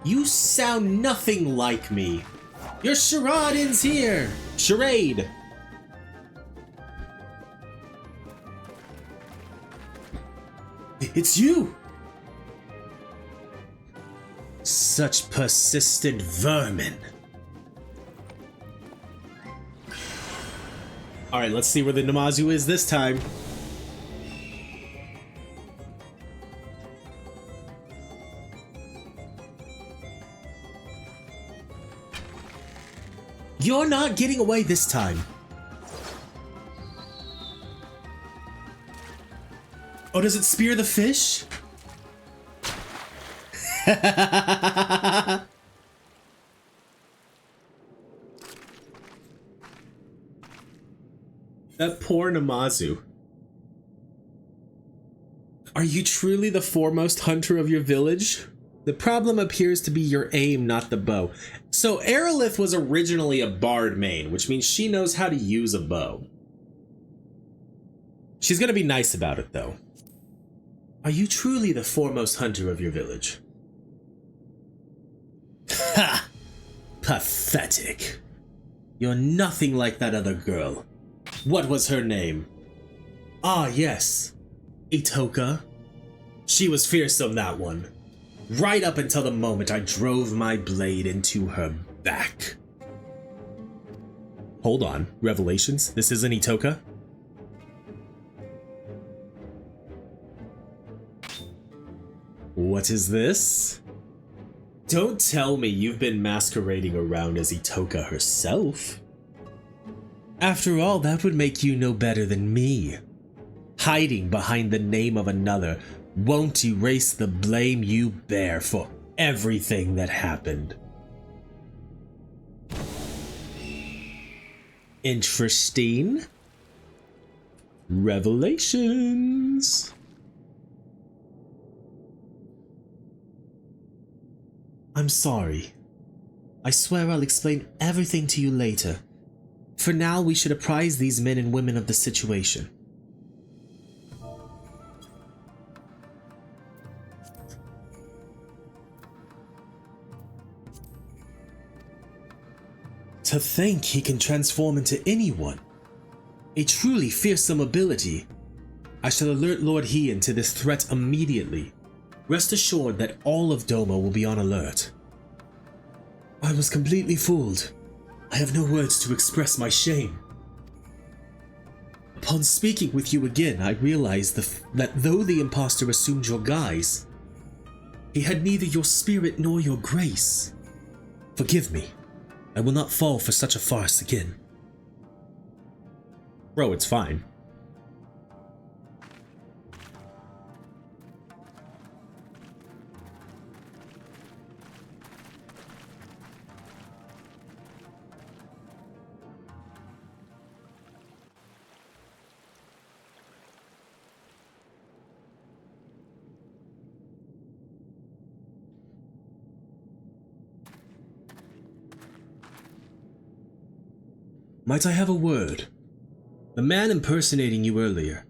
You sound nothing like me. Your charade ends here! Charade! It's you! Such persistent vermin. Alright, let's see where the Namazu is this time. You're not getting away this time. Oh, does it spear the fish? That poor Namazu. Are you truly the foremost hunter of your village? The problem appears to be your aim, not the bow. So Arilith was originally a bard main, which means she knows how to use a bow. She's gonna be nice about it, though. Are you truly the foremost hunter of your village? Ha! Pathetic. You're nothing like that other girl. What was her name? Ah, yes. Itoka. She was fearsome, that one. Right up until the moment I drove my blade into her back. Hold on. Revelations? This isn't Itoka? What is this? Don't tell me you've been masquerading around as Itoka herself. After all, that would make you no better than me. hiding behind the name of another won't erase the blame you bear for everything that happened. Interesting. Revelations. I'm sorry. I swear I'll explain everything to you later. For now, we should apprise these men and women of the situation. To think he can transform into anyone. A truly fearsome ability. I shall alert Lord Heian to this threat immediately. Rest assured that all of Doma will be on alert. I was completely fooled. I have no words to express my shame. Upon speaking with you again, I realized that though the impostor assumed your guise, he had neither your spirit nor your grace. Forgive me. I will not fall for such a farce again. Bro, it's fine. Might I have a word? The man impersonating you earlier,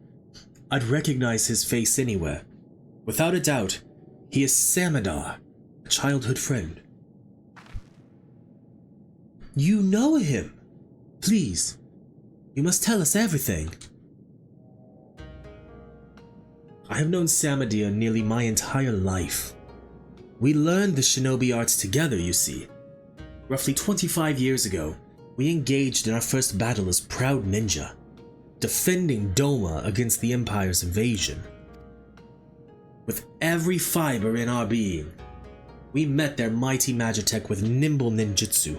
I'd recognize his face anywhere. Without a doubt, he is Samadar, a childhood friend. You know him? Please, you must tell us everything. I have known Samadar nearly my entire life. We learned the shinobi arts together, you see. Roughly 25 years ago, we engaged in our first battle as proud ninja, defending Doma against the Empire's invasion. With every fiber in our being, we met their mighty Magitech with nimble ninjutsu.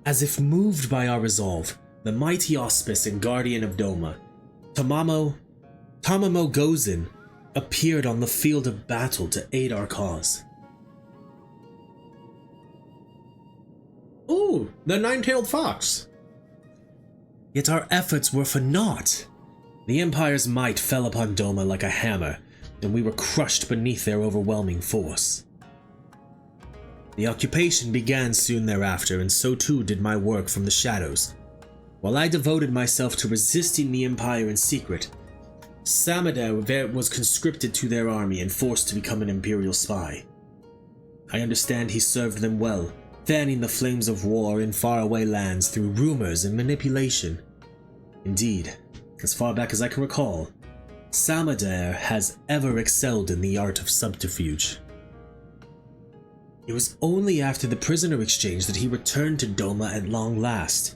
As if moved by our resolve, the mighty auspice and guardian of Doma, Tamamo Gozen, appeared on the field of battle to aid our cause. Ooh, the nine-tailed fox! Yet our efforts were for naught. The Empire's might fell upon Doma like a hammer, and we were crushed beneath their overwhelming force. The occupation began soon thereafter, and so too did my work from the shadows. While I devoted myself to resisting the Empire in secret, Samadar was conscripted to their army and forced to become an Imperial spy. I understand he served them well, fanning the flames of war in faraway lands through rumors and manipulation. Indeed, as far back as I can recall, Samadar has ever excelled in the art of subterfuge. It was only after the prisoner exchange that he returned to Doma at long last.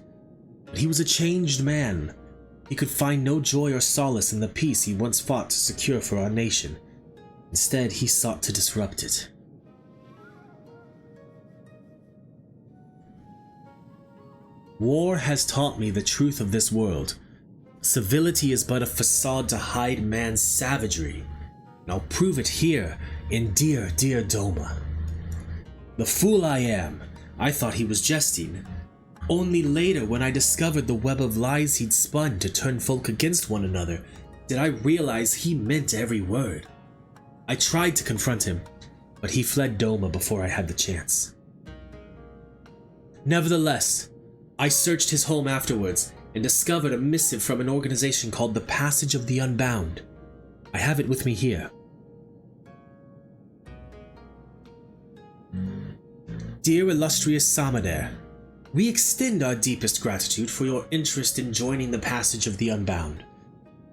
But he was a changed man. He could find no joy or solace in the peace he once fought to secure for our nation. Instead, he sought to disrupt it. War has taught me the truth of this world. Civility is but a facade to hide man's savagery, and I'll prove it here in dear Doma. The fool I am, I thought he was jesting. Only later, when I discovered the web of lies he'd spun to turn folk against one another, did I realize he meant every word. I tried to confront him, but he fled Doma before I had the chance. Nevertheless, I searched his home afterwards and discovered a missive from an organization called the Passage of the Unbound. I have it with me here. Dear illustrious Samadar, we extend our deepest gratitude for your interest in joining the Passage of the Unbound.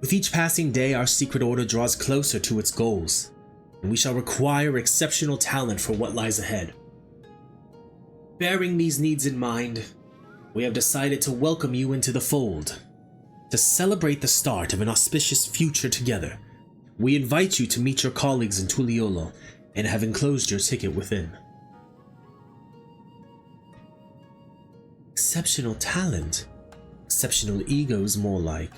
With each passing day, our secret order draws closer to its goals, and we shall require exceptional talent for what lies ahead. Bearing these needs in mind, we have decided to welcome you into the fold. To celebrate the start of an auspicious future together, we invite you to meet your colleagues in Tuliolo and have enclosed your ticket within. Exceptional talent? Exceptional egos, more like.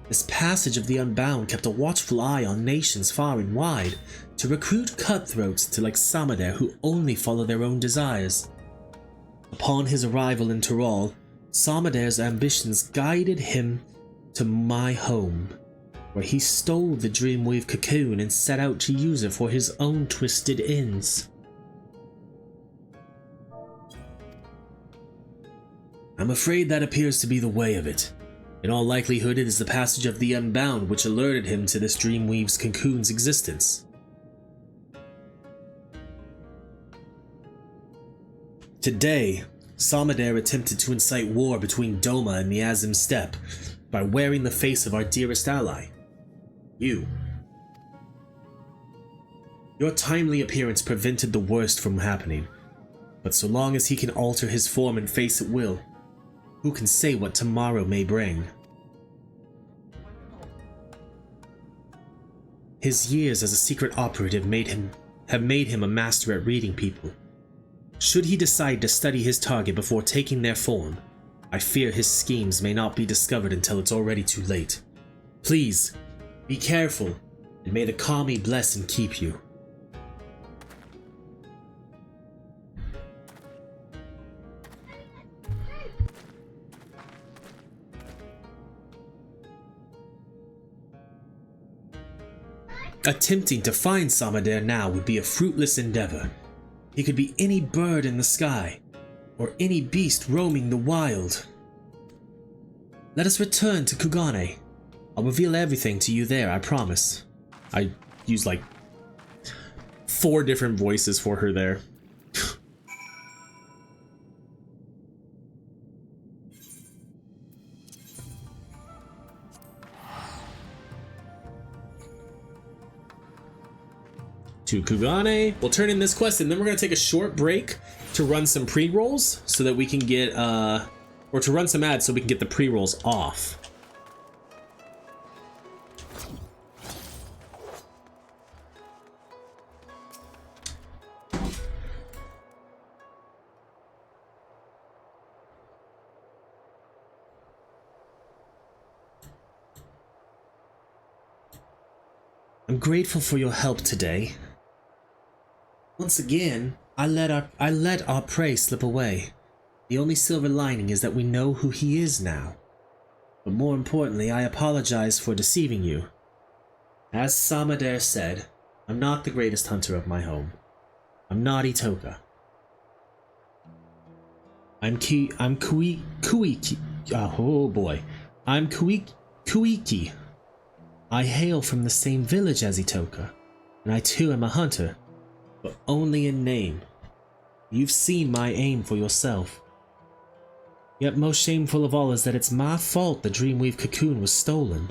This passage of the Unbound kept a watchful eye on nations far and wide to recruit cutthroats to like Samader who only follow their own desires. Upon his arrival in Tyrol, Samader's ambitions guided him to my home, where he stole the Dreamweave cocoon and set out to use it for his own twisted ends. I'm afraid that appears to be the way of it. In all likelihood, it is the passage of the Unbound which alerted him to this Dreamweave's cocoon's existence. Today, Samader attempted to incite war between Doma and the Azim Steppe by wearing the face of our dearest ally, you. Your timely appearance prevented the worst from happening, but so long as he can alter his form and face at will, who can say what tomorrow may bring? His years as a secret operative have made him a master at reading people. Should he decide to study his target before taking their form, I fear his schemes may not be discovered until it's already too late. Please, be careful, and may the Kami bless and keep you. Attempting to find Samader now would be a fruitless endeavor. He could be any bird in the sky, or any beast roaming the wild. Let us return to Kugane. I'll reveal everything to you there, I promise. I used like 4 different voices for her there. To Kugane. We'll turn in this quest and then we're going to take a short break to run some pre-rolls so that we can get, or to run some ads so we can get the pre-rolls off. I'm grateful for your help today. Once again, I let our prey slip away. The only silver lining is that we know who he is now. But more importantly, I apologize for deceiving you. As Samader said, I'm not the greatest hunter of my home. I'm not Itoka. I'm Kuiki. Oh boy. I'm Kuiki. I hail from the same village as Itoka, and I too am a hunter. But only in name. You've seen my aim for yourself. Yet most shameful of all is that it's my fault the Dreamweave cocoon was stolen.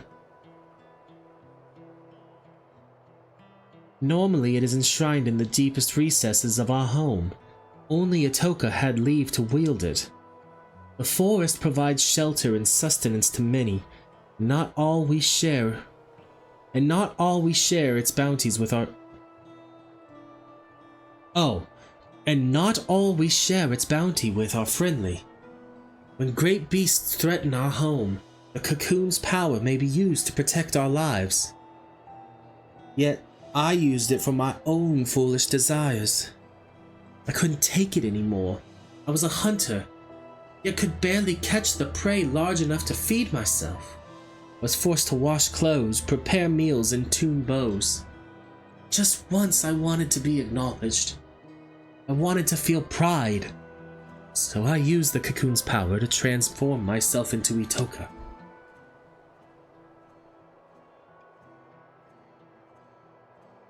Normally it is enshrined in the deepest recesses of our home. Only Itoka had leave to wield it. The forest provides shelter and sustenance to many, and not all we share its bounties with our... and not all we share its bounty with are friendly. When great beasts threaten our home, the cocoon's power may be used to protect our lives. Yet, I used it for my own foolish desires. I couldn't take it anymore. I was a hunter, yet could barely catch the prey large enough to feed myself. I was forced to wash clothes, prepare meals, and tune bows. Just once I wanted to be acknowledged. I wanted to feel pride, so I used the cocoon's power to transform myself into Itoka.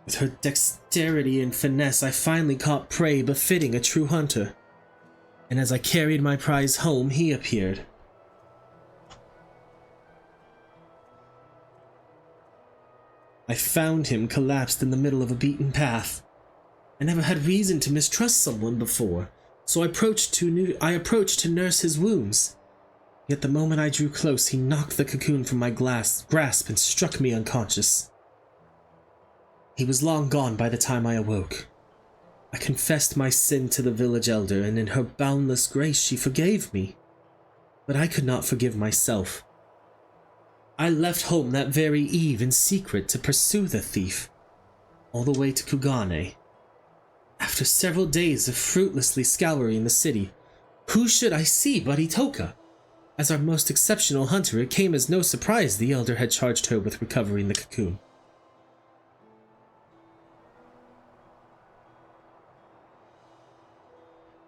With her dexterity and finesse, I finally caught prey befitting a true hunter, and as I carried my prize home, he appeared. I found him collapsed in the middle of a beaten path. I never had reason to mistrust someone before, so I approached to nurse his wounds. Yet the moment I drew close, he knocked the cocoon from my grasp and struck me unconscious. He was long gone by the time I awoke. I confessed my sin to the village elder, and in her boundless grace she forgave me. But I could not forgive myself. I left home that very eve in secret to pursue the thief, all the way to Kugane. After several days of fruitlessly scouring the city, who should I see but Itoka? As our most exceptional hunter, it came as no surprise the elder had charged her with recovering the cocoon.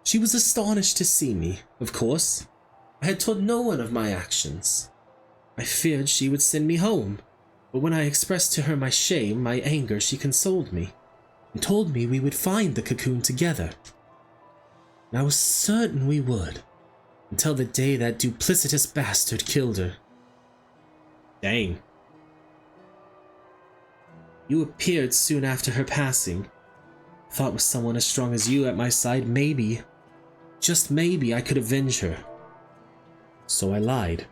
She was astonished to see me, of course. I had told no one of my actions. I feared she would send me home, but when I expressed to her my shame, my anger, she consoled me, and told me we would find the cocoon together. And I was certain we would, until the day that duplicitous bastard killed her. Dang. You appeared soon after her passing. Thought with someone as strong as you at my side, maybe, just maybe, I could avenge her. So I lied.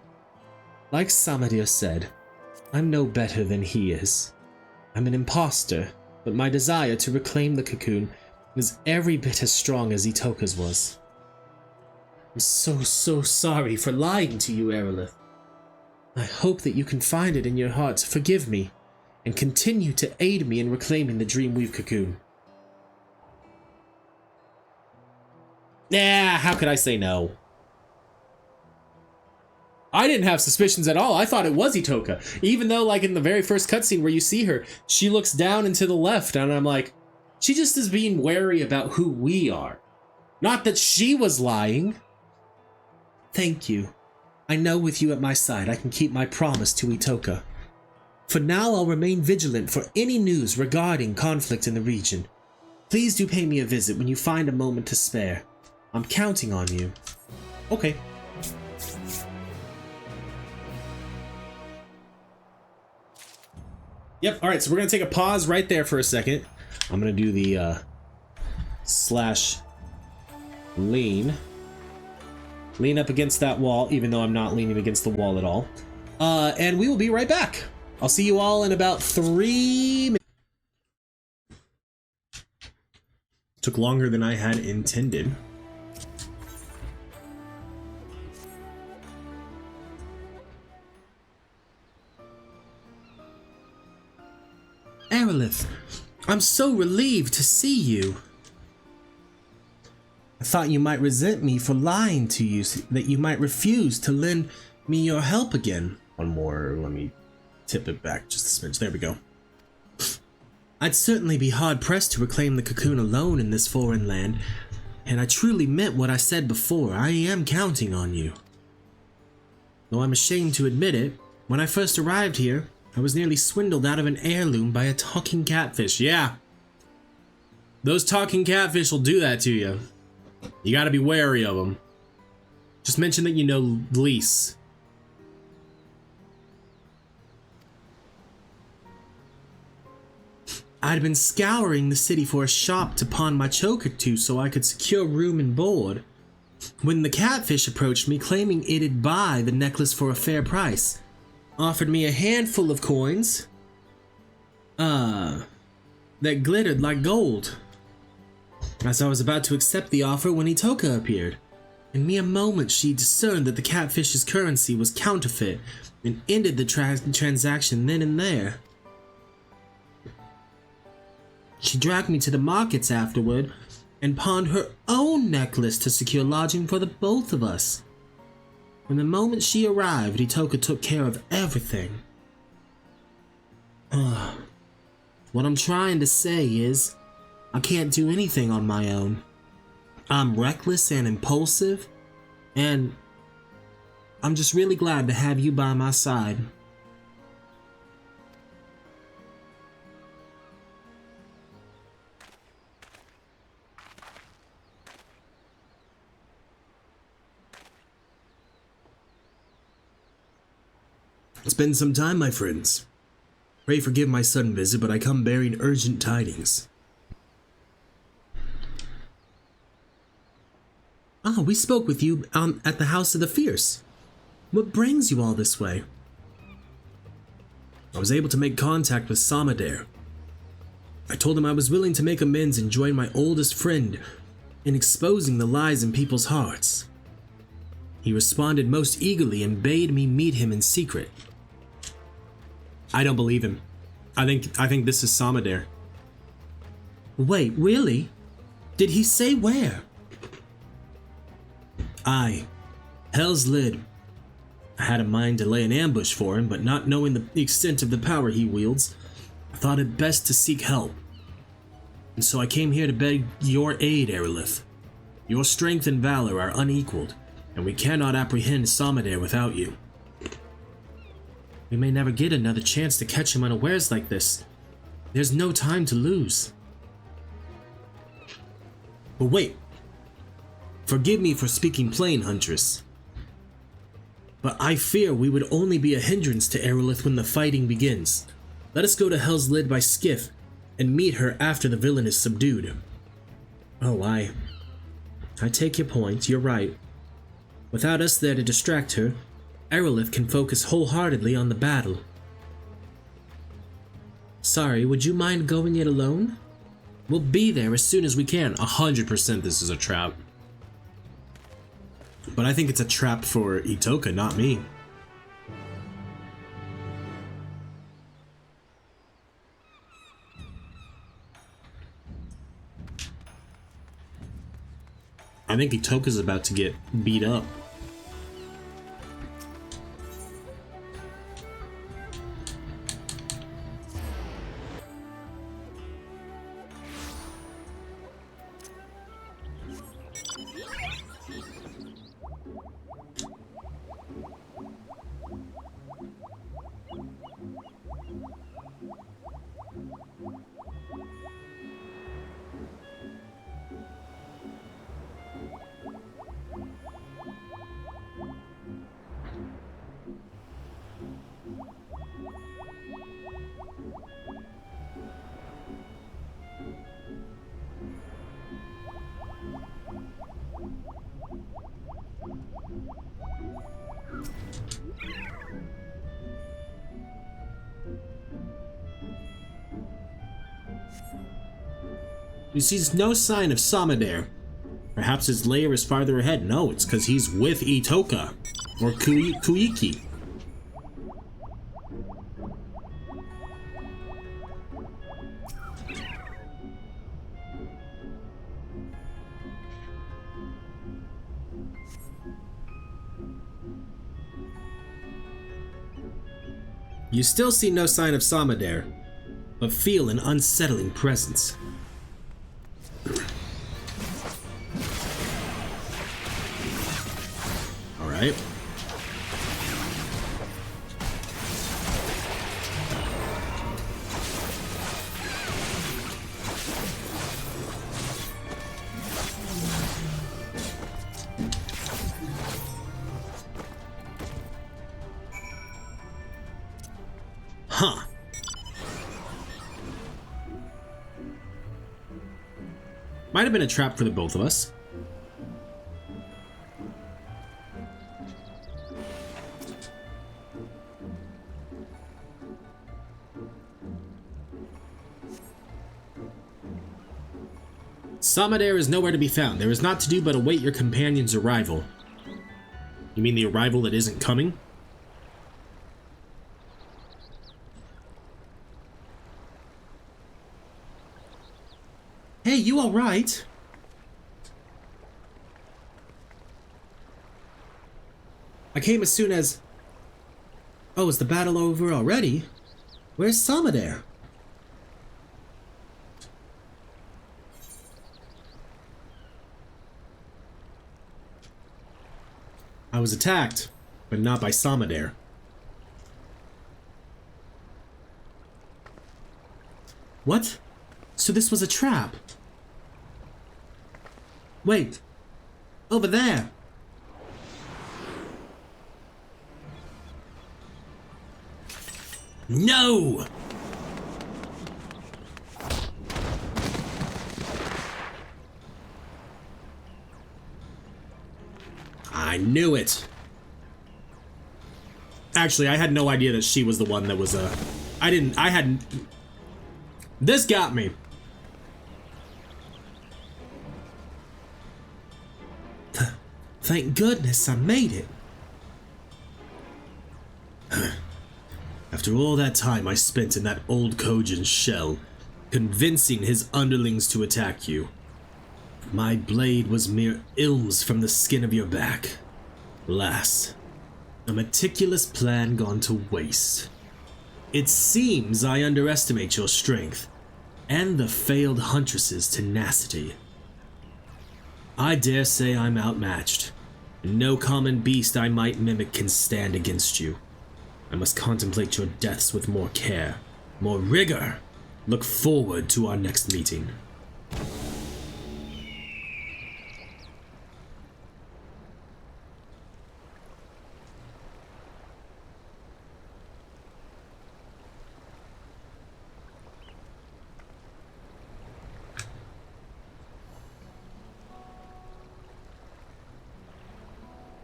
Like Samadir said, I'm no better than he is. I'm an imposter, but my desire to reclaim the cocoon is every bit as strong as Itoka's was. I'm so sorry for lying to you, Arilith. I hope that you can find it in your heart to forgive me and continue to aid me in reclaiming the Dreamweave cocoon. Nah, how could I say no? I didn't have suspicions at all. I thought it was Itoka. Even though, like, in the very first cutscene where you see her, she looks down and to the left, and I'm like, she just is being wary about who we are. Not that she was lying. Thank you. I know with you at my side, I can keep my promise to Itoka. For now, I'll remain vigilant for any news regarding conflict in the region. Please do pay me a visit when you find a moment to spare. I'm counting on you. Okay. Yep, alright, so we're gonna take a pause right there for a second. I'm gonna do the slash lean. Lean up against that wall, even though I'm not leaning against the wall at all. And we will be right back. I'll see you all in about 3 minutes. Took longer than I had intended. Arilith, I'm so relieved to see you. I thought you might resent me for lying to you, that you might refuse to lend me your help again. One more, let me tip it back just a smidge. There we go. I'd certainly be hard-pressed to reclaim the cocoon alone in this foreign land, and I truly meant what I said before. I am counting on you. Though I'm ashamed to admit it, when I first arrived here, I was nearly swindled out of an heirloom by a talking catfish. Yeah. Those talking catfish will do that to you. You gotta be wary of them. Just mention that you know Lise. I'd been scouring the city for a shop to pawn my choke or two so I could secure room and board, when the catfish approached me claiming it'd buy the necklace for a fair price. Offered me a handful of coins, that glittered like gold. As I was about to accept the offer when Itoka appeared. In mere moments she discerned that the catfish's currency was counterfeit and ended the transaction then and there. She dragged me to the markets afterward and pawned her own necklace to secure lodging for the both of us. From the moment she arrived, Itoka took care of everything. What I'm trying to say is, I can't do anything on my own. I'm reckless and impulsive, and I'm just really glad to have you by my side. It's been some time, my friends. Pray forgive my sudden visit, but I come bearing urgent tidings. We spoke with you at the House of the Fierce. What brings you all this way? I was able to make contact with Samadir. I told him I was willing to make amends and join my oldest friend in exposing the lies in people's hearts. He responded most eagerly and bade me meet him in secret. I don't believe him. I think this is Samadare. Wait, really? Did he say where? Aye. Hell's Lid. I had a mind to lay an ambush for him, but not knowing the extent of the power he wields, I thought it best to seek help. And so I came here to beg your aid, Arilith. Your strength and valor are unequaled, and we cannot apprehend Samadare without you. We may never get another chance to catch him unawares like this. There's no time to lose. But wait. Forgive me for speaking plain, Huntress. But I fear we would only be a hindrance to Arilith when the fighting begins. Let us go to Hell's Lid by skiff and meet her after the villain is subdued. Oh, I take your point, you're right. Without us there to distract her, Arilith can focus wholeheartedly on the battle. Sorry, would you mind going it alone? We'll be there as soon as we can. 100% this is a trap. But I think it's a trap for Itoka, not me. I think Itoka's about to get beat up. You see no sign of Samadare. Perhaps his lair is farther ahead. No, it's because he's with Itoka. Or Kuiki. You still see no sign of Samadare, but feel an unsettling presence. Alright. Huh. Might have been a trap for the both of us. Samadare is nowhere to be found. There is naught to do but await your companion's arrival. You mean the arrival that isn't coming? Hey, you alright? I came as soon as... Oh, is the battle over already? Where's Samadare? I was attacked, but not by Samadare. What? So this was a trap? Wait. Over there. No! I knew it. Actually, I had no idea that she was the one that was I hadn't. This got me. Thank goodness I made it. After After all that time I spent in that old Kojin shell, convincing his underlings to attack you, my blade was mere ilms from the skin of your back. Alas, a meticulous plan gone to waste. It seems I underestimate your strength, and the failed huntress's tenacity. I dare say I'm outmatched, and no common beast I might mimic can stand against you. I must contemplate your deaths with more care, more rigor. Look forward to our next meeting.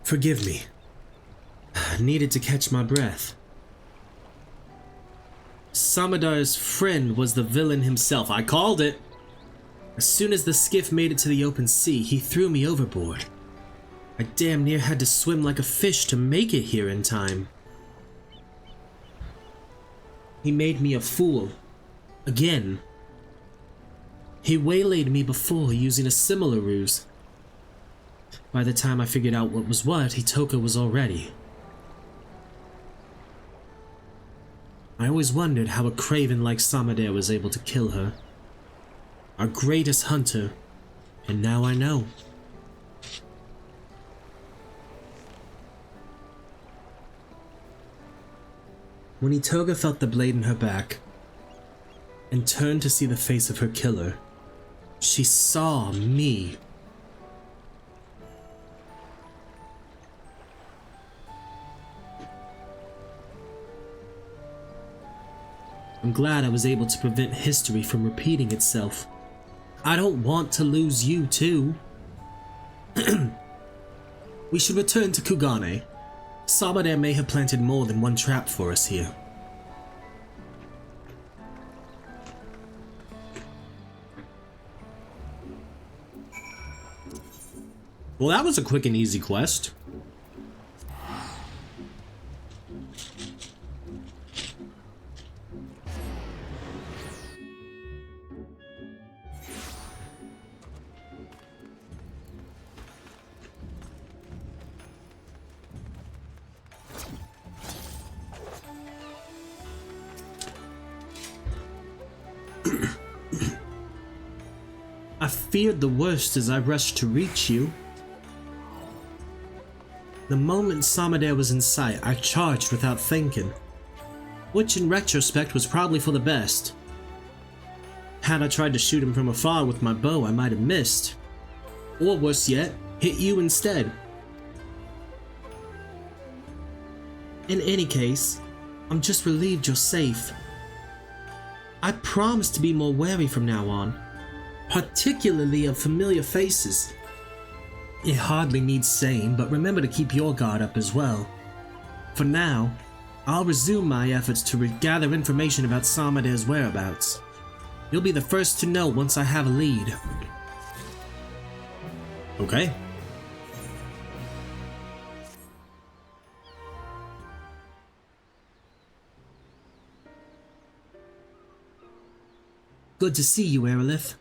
Forgive me. I needed to catch my breath. Samadar's friend was the villain himself. I called it. As soon as the skiff made it to the open sea, he threw me overboard. I damn near had to swim like a fish to make it here in time. He made me a fool. Again. He waylaid me before using a similar ruse. By the time I figured out what was what, Hitoka was already. I always wondered how a craven like Samadare was able to kill her. Our greatest hunter, and now I know. When Hitoga felt the blade in her back, and turned to see the face of her killer, she saw me. I'm glad I was able to prevent history from repeating itself. I don't want to lose you, too. We should return to Kugane. Samadare may have planted more than one trap for us here. Well, that was a quick and easy quest. I feared the worst as I rushed to reach you. The moment Samadare was in sight, I charged without thinking, which in retrospect was probably for the best. Had I tried to shoot him from afar with my bow, I might have missed. Or worse yet, hit you instead. In any case, I'm just relieved you're safe. I promise to be more wary from now on, particularly of familiar faces. It hardly needs saying, but remember to keep your guard up as well. For now, I'll resume my efforts to gather information about Samadare's whereabouts. You'll be the first to know once I have a lead. Okay. Good to see you, Arilith.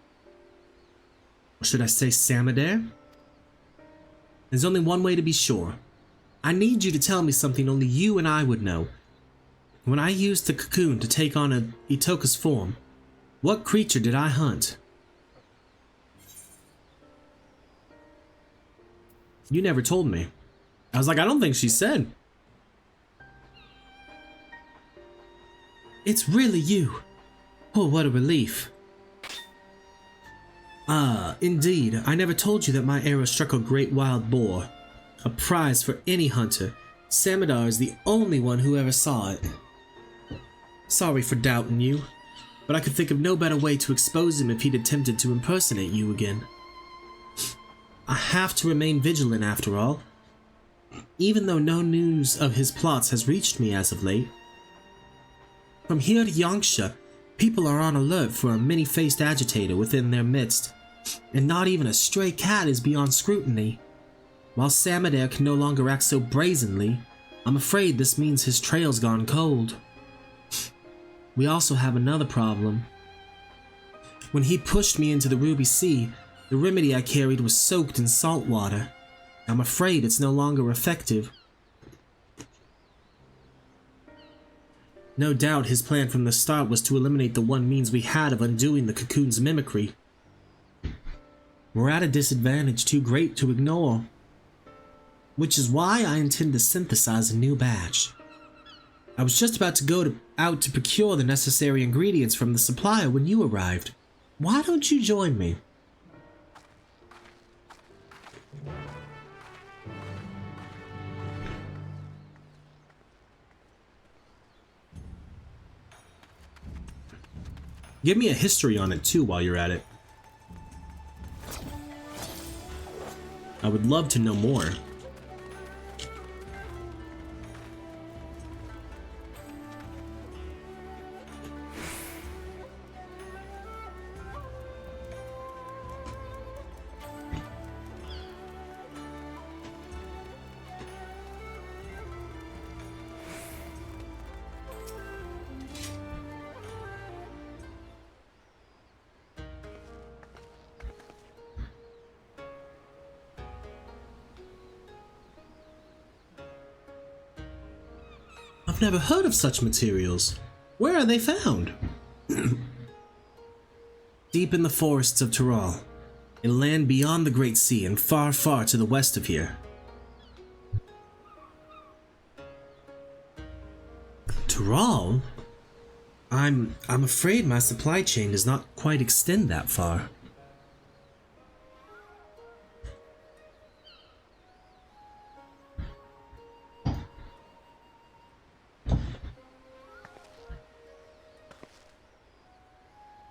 Or should I say Samadare? There's only one way to be sure. I need you to tell me something only you and I would know. When I used the cocoon to take on Itoka's form, what creature did I hunt? You never told me. I was like, I don't think she said. It's really you. Oh, what a relief. Indeed, I never told you that my arrow struck a great wild boar. A prize for any hunter. Samadar is the only one who ever saw it. Sorry for doubting you, but I could think of no better way to expose him if he'd attempted to impersonate you again. I have to remain vigilant after all, even though no news of his plots has reached me as of late. From here to Yangsha, people are on alert for a many-faced agitator within their midst, and not even a stray cat is beyond scrutiny. While Samadare can no longer act so brazenly, I'm afraid this means his trail's gone cold. We also have another problem. When he pushed me into the Ruby Sea, the remedy I carried was soaked in salt water. I'm afraid it's no longer effective. No doubt his plan from the start was to eliminate the one means we had of undoing the cocoon's mimicry. We're at a disadvantage too great to ignore, which is why I intend to synthesize a new batch. I was just about to go out to procure the necessary ingredients from the supplier when you arrived. Why don't you join me? Give me a history on it too while you're at it. I would love to know more. I've never heard of such materials. Where are they found? Deep in the forests of Tyrol, a land beyond the Great Sea and far, far to the west of here. Tyrol? I'm afraid my supply chain does not quite extend that far.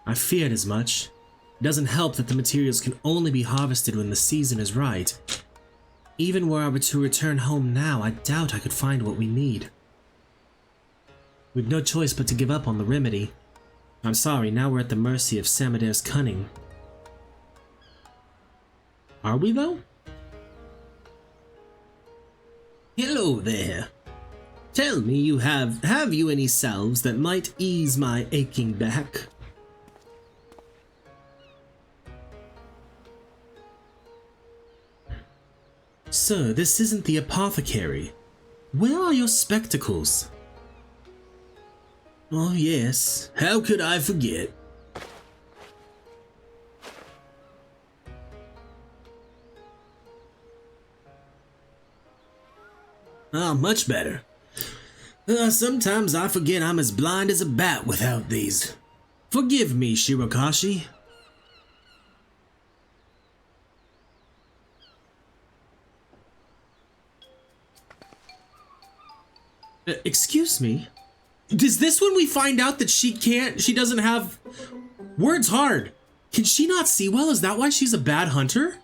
I feared as much. It doesn't help that the materials can only be harvested when the season is right. Even were I to return home now, I doubt I could find what we need. We've no choice but to give up on the remedy. I'm sorry, now we're at the mercy of Samader's cunning. Are we though? Hello there. Tell me have you any salves that might ease my aching back? Sir, this isn't the apothecary. Where are your spectacles? Oh yes, how could I forget? Ah, much better. Sometimes I forget I'm as blind as a bat without these. Forgive me, Shirakashi. Excuse me? Is this when we find out that she doesn't have... Words hard. Can she not see well? Is that why she's a bad hunter?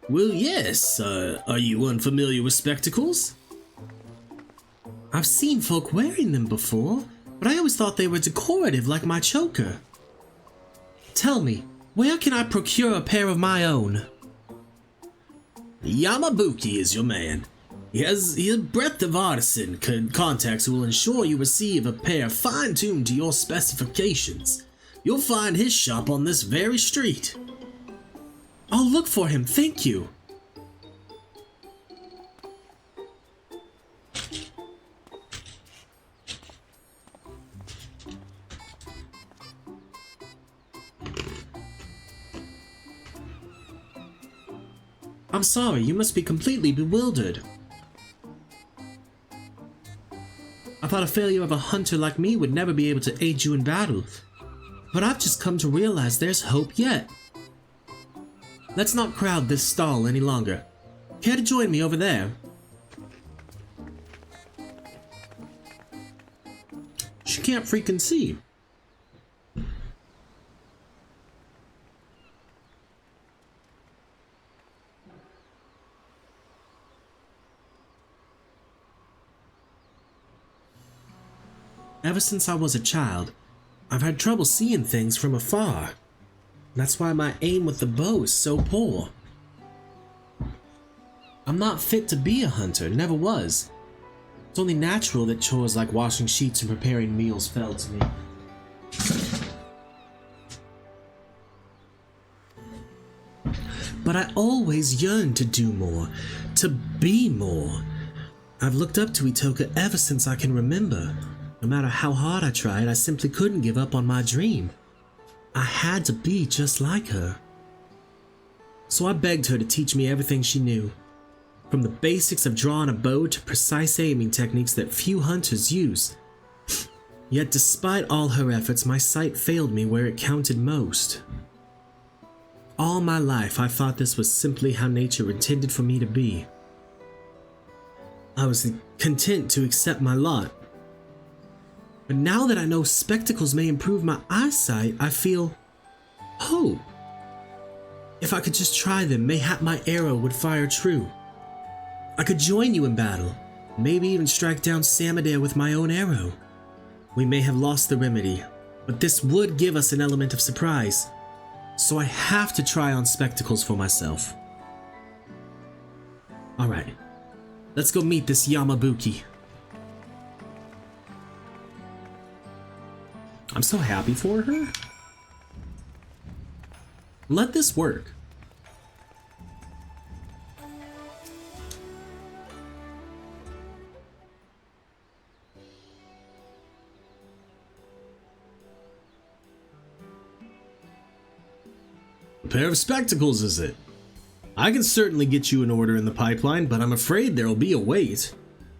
Well, yes. Are you unfamiliar with spectacles? I've seen folk wearing them before, but I always thought they were decorative like my choker. Tell me, where can I procure a pair of my own? Yamabuki is your man. He has a breadth of artisan contacts who will ensure you receive a pair fine-tuned to your specifications. You'll find his shop on this very street. I'll look for him, thank you. I'm sorry, you must be completely bewildered. I thought a failure of a hunter like me would never be able to aid you in battle, but I've just come to realize there's hope yet. Let's not crowd this stall any longer. Care to join me over there? She can't freaking see. Ever since I was a child, I've had trouble seeing things from afar. That's why my aim with the bow is so poor. I'm not fit to be a hunter, never was. It's only natural that chores like washing sheets and preparing meals fell to me. But I always yearned to do more, to be more. I've looked up to Itoka ever since I can remember. No matter how hard I tried, I simply couldn't give up on my dream. I had to be just like her. So I begged her to teach me everything she knew. From the basics of drawing a bow to precise aiming techniques that few hunters use. Yet despite all her efforts, my sight failed me where it counted most. All my life, I thought this was simply how nature intended for me to be. I was content to accept my lot. But now that I know spectacles may improve my eyesight, I feel hope. If I could just try them, mayhap my arrow would fire true. I could join you in battle, maybe even strike down Samadare with my own arrow. We may have lost the remedy, but this would give us an element of surprise. So I have to try on spectacles for myself. Alright, let's go meet this Yamabuki. I'm so happy for her. Let this work. A pair of spectacles, is it? I can certainly get you an order in the pipeline, but I'm afraid there'll be a wait.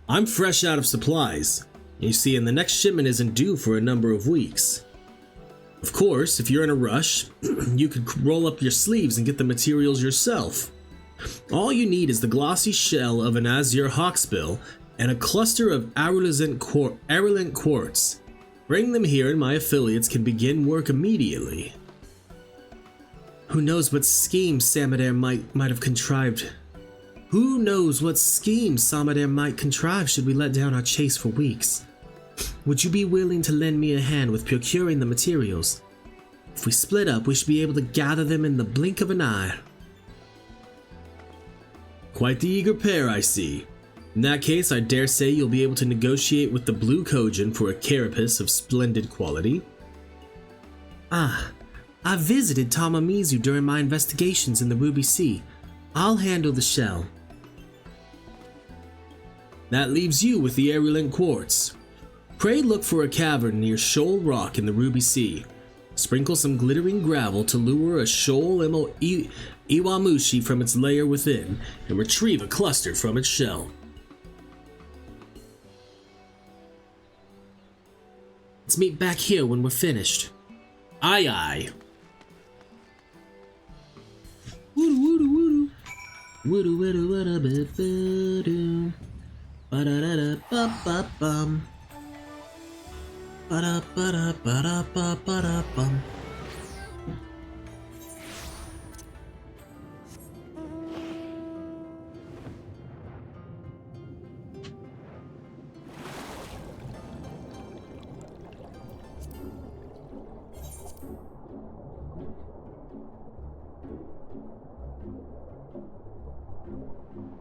I'm fresh out of supplies. You see, and the next shipment isn't due for a number of weeks. Of course, if you're in a rush, you could roll up your sleeves and get the materials yourself. All you need is the glossy shell of an azure hawksbill and a cluster of Arilith quartz. Bring them here and my affiliates can begin work immediately. Who knows what scheme Samadare might have contrived? Who knows what scheme Samadare might contrive should we let down our chase for weeks? Would you be willing to lend me a hand with procuring the materials? If we split up, we should be able to gather them in the blink of an eye. Quite the eager pair, I see. In that case, I dare say you'll be able to negotiate with the blue Kojin for a carapace of splendid quality. Ah, I visited Tamamizu during my investigations in the Ruby Sea. I'll handle the shell. That leaves you with the Arilith quartz. Pray look for a cavern near Shoal Rock in the Ruby Sea. Sprinkle some glittering gravel to lure a shoal Iwamushi from its lair within, and retrieve a cluster from its shell. Let's meet back here when we're finished. Aye aye. Woo-doo, woo-doo, woo-doo. Woo-doo, woo-doo, ba-da-da-da-ba-ba-bum. Ba-da-ba-da-ba-da-ba-ba-da-bum.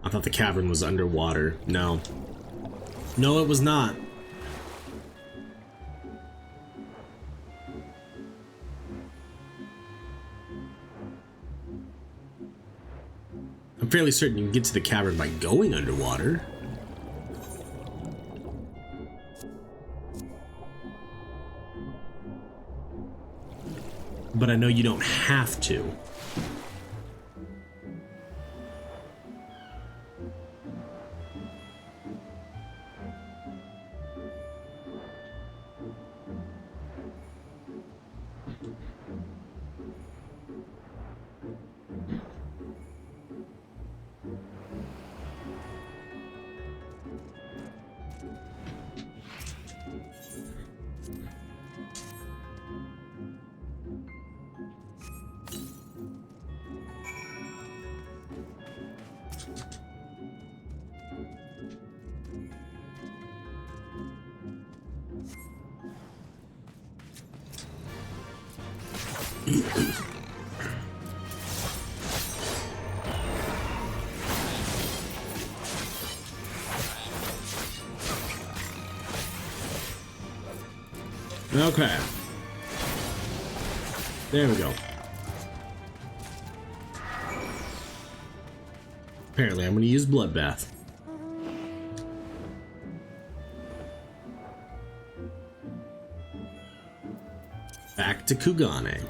I thought the cavern was underwater. No. No, it was not. I'm fairly certain you can get to the cavern by going underwater. But I know you don't have to. Okay. There we go. Apparently, I'm going to use Bloodbath. Back to Kugane.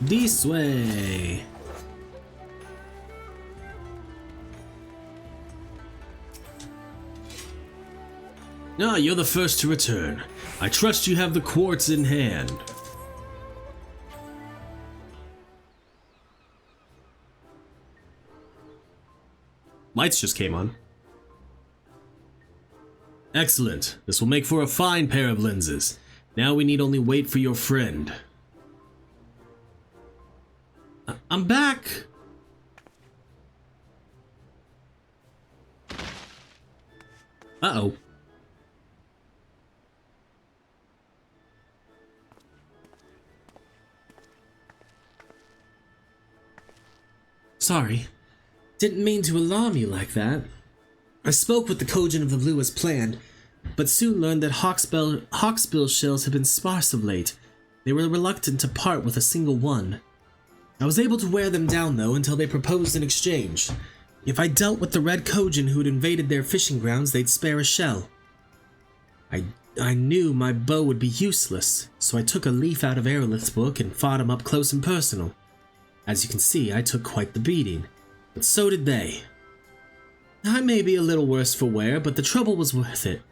This way. Ah, you're the first to return. I trust you have the quartz in hand. Lights just came on. Excellent. This will make for a fine pair of lenses. Now we need only wait for your friend. I'm back. Uh-oh. Sorry. Didn't mean to alarm you like that. I spoke with the Kojin of the Blue as planned, but soon learned that hawksbill shells had been sparse of late. They were reluctant to part with a single one. I was able to wear them down, though, until they proposed an exchange. If I dealt with the Red Kojin who had invaded their fishing grounds, they'd spare a shell. I knew my bow would be useless, so I took a leaf out of Arilith's book and fought him up close and personal. As you can see, I took quite the beating, but so did they. I may be a little worse for wear, but the trouble was worth it.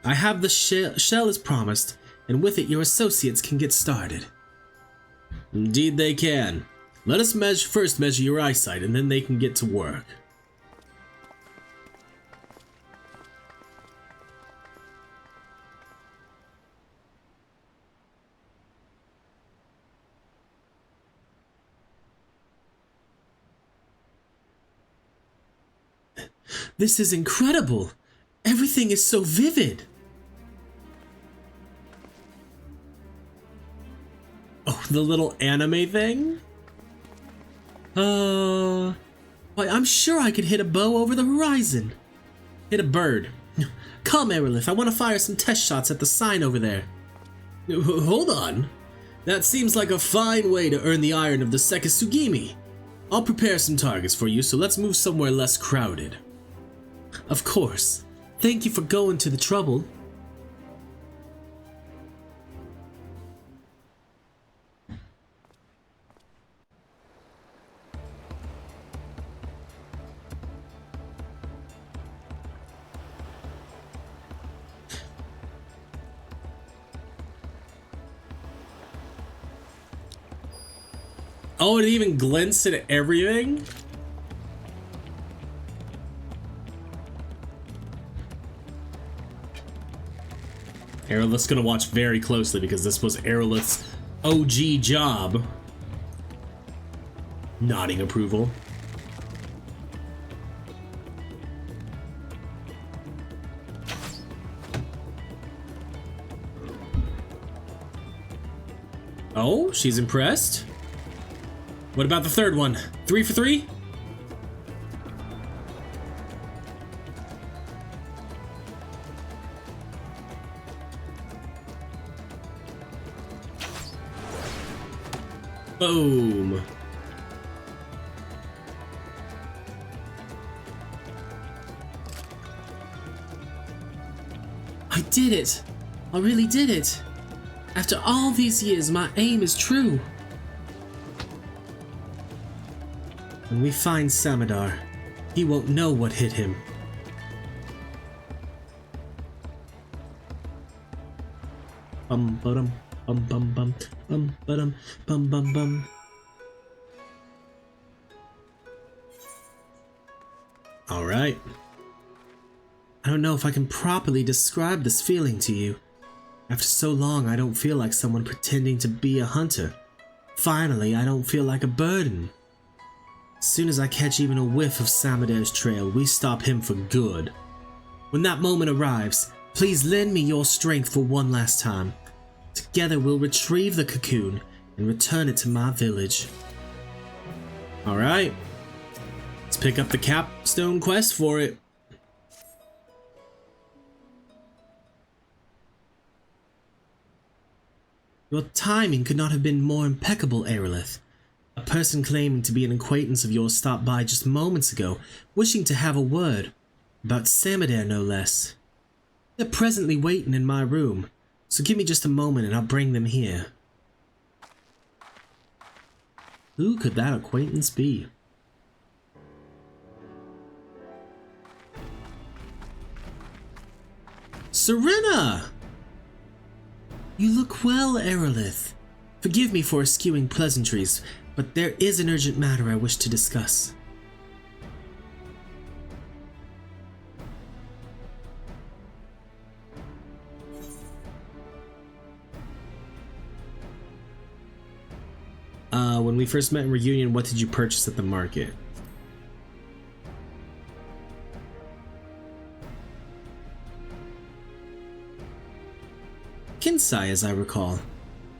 I have the shell as promised, and with it your associates can get started. Indeed they can. Let us first measure your eyesight, and then they can get to work. This is incredible! Everything is so vivid! Oh, the little anime thing? Why, I'm sure I could hit a bow over the horizon. Hit a bird. Come, Arilith, I want to fire some test shots at the sign over there. Hold on. That seems like a fine way to earn the iron of the Sekisugimi. I'll prepare some targets for you, so let's move somewhere less crowded. Of course. Thank you for going to the trouble. Oh, it even glints at everything? Arilith's gonna watch very closely because this was Arilith's OG job. Nodding approval. Oh, she's impressed. What about the third one? 3 for 3? Boom. I did it. I really did it. After all these years, my aim is true. When we find Samadar, he won't know what hit him. Bum bum bum bum bum bum bum bum bum bum. All right. I don't know if I can properly describe this feeling to you. After so long, I don't feel like someone pretending to be a hunter. Finally, I don't feel like a burden. As soon as I catch even a whiff of Samadar's trail, we stop him for good. When that moment arrives, Please lend me your strength for one last time. Together we'll retrieve the cocoon and return it to my village. Alright. Let's pick up the capstone quest for it. Your timing could not have been more impeccable, Arilith. A person claiming to be an acquaintance of yours stopped by just moments ago, wishing to have a word. About Samadare, no less. They're presently waiting in my room, so give me just a moment and I'll bring them here. Who could that acquaintance be? Serena! You look well, Arilith. Forgive me for eschewing pleasantries, but there is an urgent matter I wish to discuss. When we first met in Reunion, what did you purchase at the market? Kinsai, as I recall.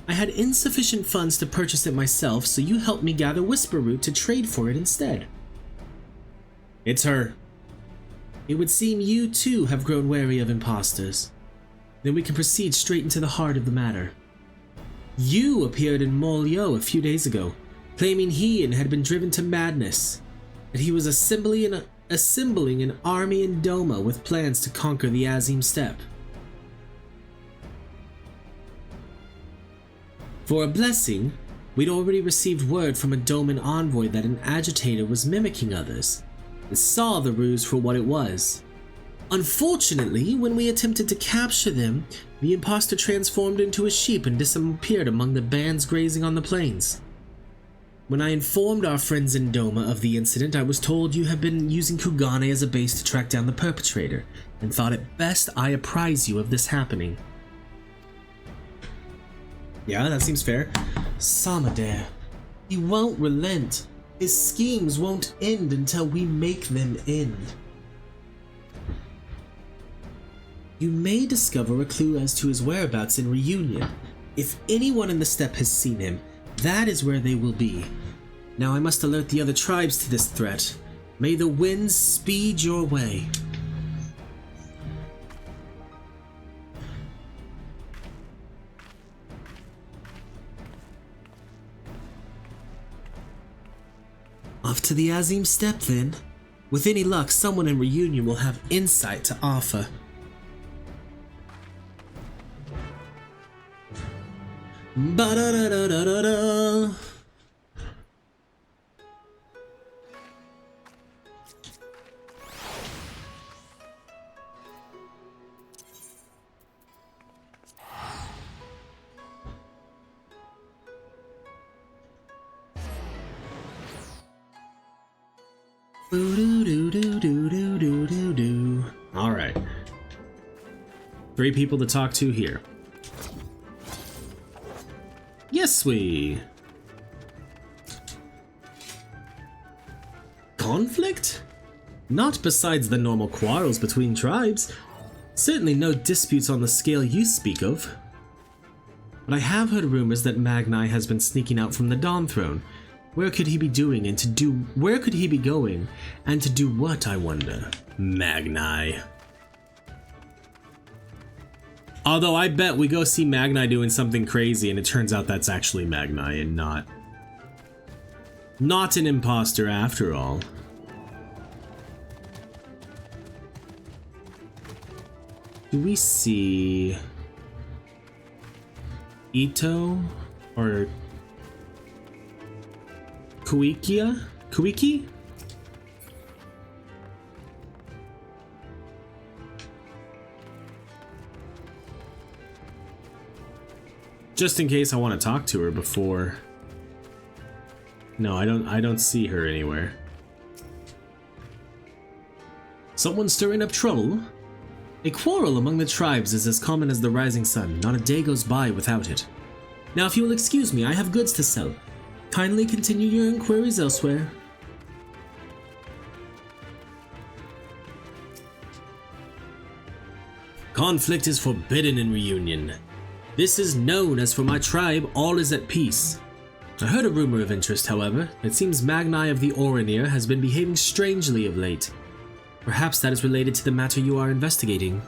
I had insufficient funds to purchase it myself, so you helped me gather Whisper Root to trade for it instead. It's her. It would seem you too have grown wary of imposters. Then we can proceed straight into the heart of the matter. You appeared in Molyo a few days ago, claiming he had been driven to madness, that he was assembling an army in Doma with plans to conquer the Azim Steppe. For a blessing, we'd already received word from a Doman envoy that an agitator was mimicking others, and saw the ruse for what it was. Unfortunately, when we attempted to capture them, the imposter transformed into a sheep and disappeared among the bands grazing on the plains. When I informed our friends in Doma of the incident, I was told you had been using Kugane as a base to track down the perpetrator, and thought it best I apprise you of this happening. Yeah, that seems fair. Samadare. He won't relent. His schemes won't end until we make them end. You may discover a clue as to his whereabouts in Reunion. If anyone in the steppe has seen him, that is where they will be. Now I must alert the other tribes to this threat. May the winds speed your way. Off to the Azim Steppe then. With any luck, someone in Reunion will have insight to offer. Ba-da-da-da-da-da-da. All right. 3 people to talk to here. Yes, we. Conflict? Not besides the normal quarrels between tribes. Certainly no disputes on the scale you speak of. But I have heard rumors that Magni has been sneaking out from the Dawn Throne. Where could he be doing and to do? Where could he be going and to do what, I wonder? Magni. Although I bet we go see Magni doing something crazy and it turns out that's actually Magni and not an imposter after all. Do we see Ito or Kuiki? Just in case I want to talk to her before. No, I don't see her anywhere. Someone stirring up trouble? A quarrel among the tribes is as common as the rising sun. Not a day goes by without it. Now, if you will excuse me, I have goods to sell. Kindly continue your inquiries elsewhere. Conflict is forbidden in reunion. This is known as for my tribe all is at peace. I heard a rumor of interest, however. It seems Magni of the Orinir has been behaving strangely of late. Perhaps that is related to the matter you are investigating.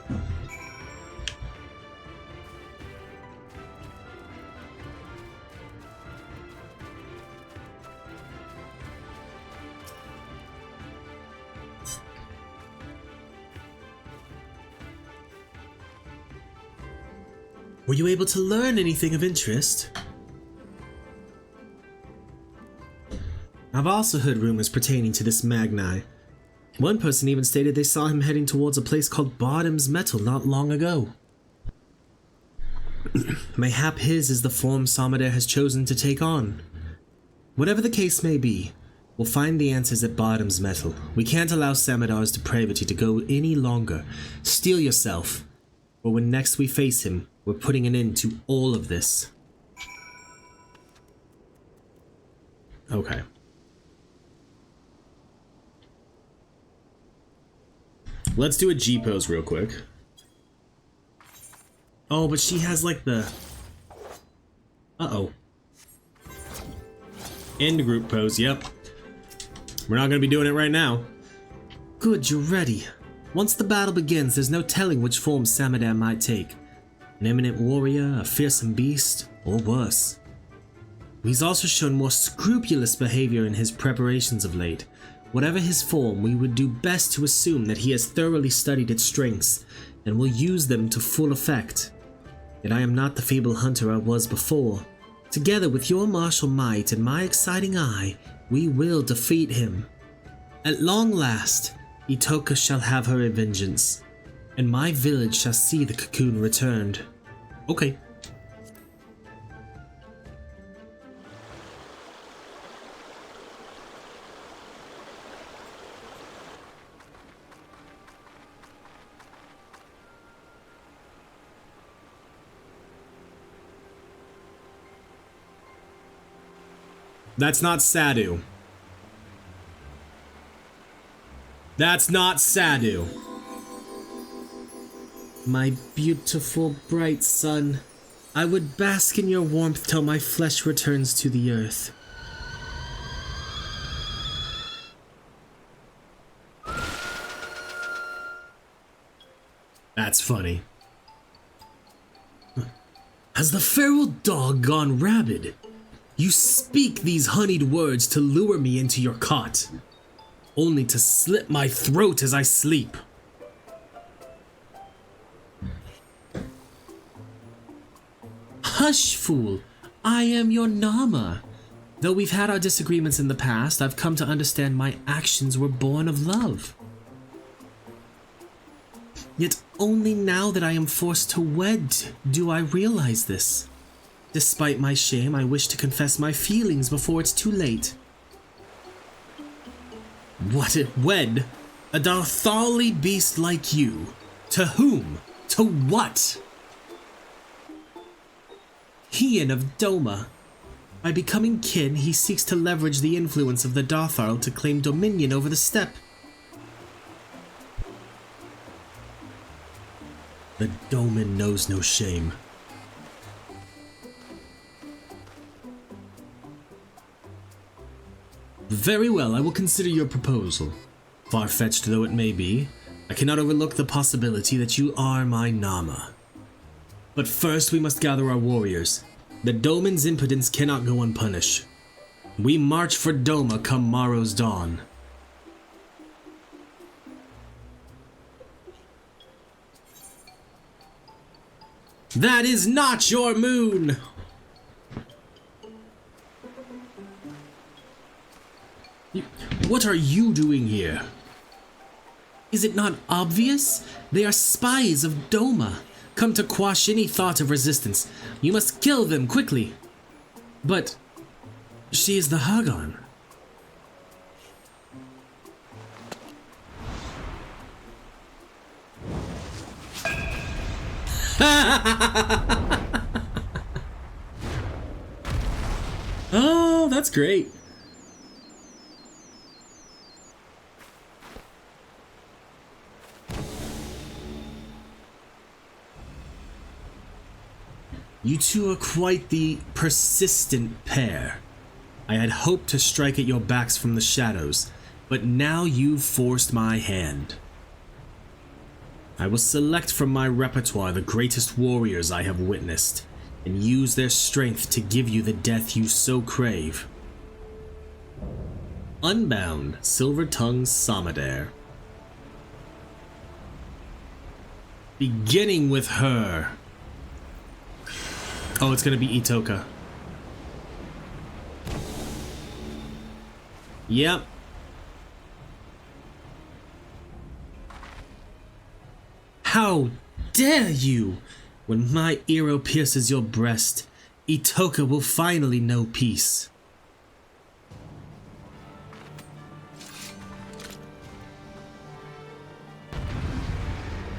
Were you able to learn anything of interest? I've also heard rumors pertaining to this Magni. One person even stated they saw him heading towards a place called Bottom's Metal not long ago. Mayhap his is the form Samadar has chosen to take on. Whatever the case may be, we'll find the answers at Bottom's Metal. We can't allow Samadar's depravity to go any longer. Steel yourself, or when next we face him, we're putting an end to all of this. Okay. Let's do a G pose real quick. Oh, but she has like the... Uh-oh. End group pose, yep. We're not gonna be doing it right now. Good, you're ready. Once the battle begins, there's no telling which form Samadar might take. An eminent warrior, a fearsome beast, or worse. He's also shown more scrupulous behavior in his preparations of late. Whatever his form, we would do best to assume that he has thoroughly studied its strengths, and will use them to full effect. Yet I am not the feeble hunter I was before. Together with your martial might and my exciting eye, we will defeat him. At long last, Itoka shall have her vengeance, and my village shall see the cocoon returned. Okay. That's not Sadu. That's not Sadu. My beautiful, bright sun, I would bask in your warmth till my flesh returns to the earth. That's funny. Has the feral dog gone rabid? You speak these honeyed words to lure me into your cot, only to slit my throat as I sleep. Hush, fool. I am your Nama. Though we've had our disagreements in the past, I've come to understand my actions were born of love. Yet only now that I am forced to wed do I realize this. Despite my shame, I wish to confess my feelings before it's too late. What, wed? A Darthali beast like you? To whom? To what? Hien of Doma. By becoming kin, he seeks to leverage the influence of the Darthal to claim dominion over the steppe. The Doman knows no shame. Very well, I will consider your proposal. Far-fetched though it may be, I cannot overlook the possibility that you are my Nama. But first we must gather our warriors. The Doman's impotence cannot go unpunished. We march for Doma come morrow's dawn. That is not your moon! What are you doing here? Is it not obvious? They are spies of Doma, come to quash any thought of resistance. You must kill them quickly. But she is the Hagon. Oh, that's great. You two are quite the persistent pair. I had hoped to strike at your backs from the shadows, but now you've forced my hand. I will select from my repertoire the greatest warriors I have witnessed, and use their strength to give you the death you so crave. Unbound, Silver-Tongued Somadair. Beginning with her. Oh, it's gonna be Itoka. Yep. How dare you! When my arrow pierces your breast, Itoka will finally know peace.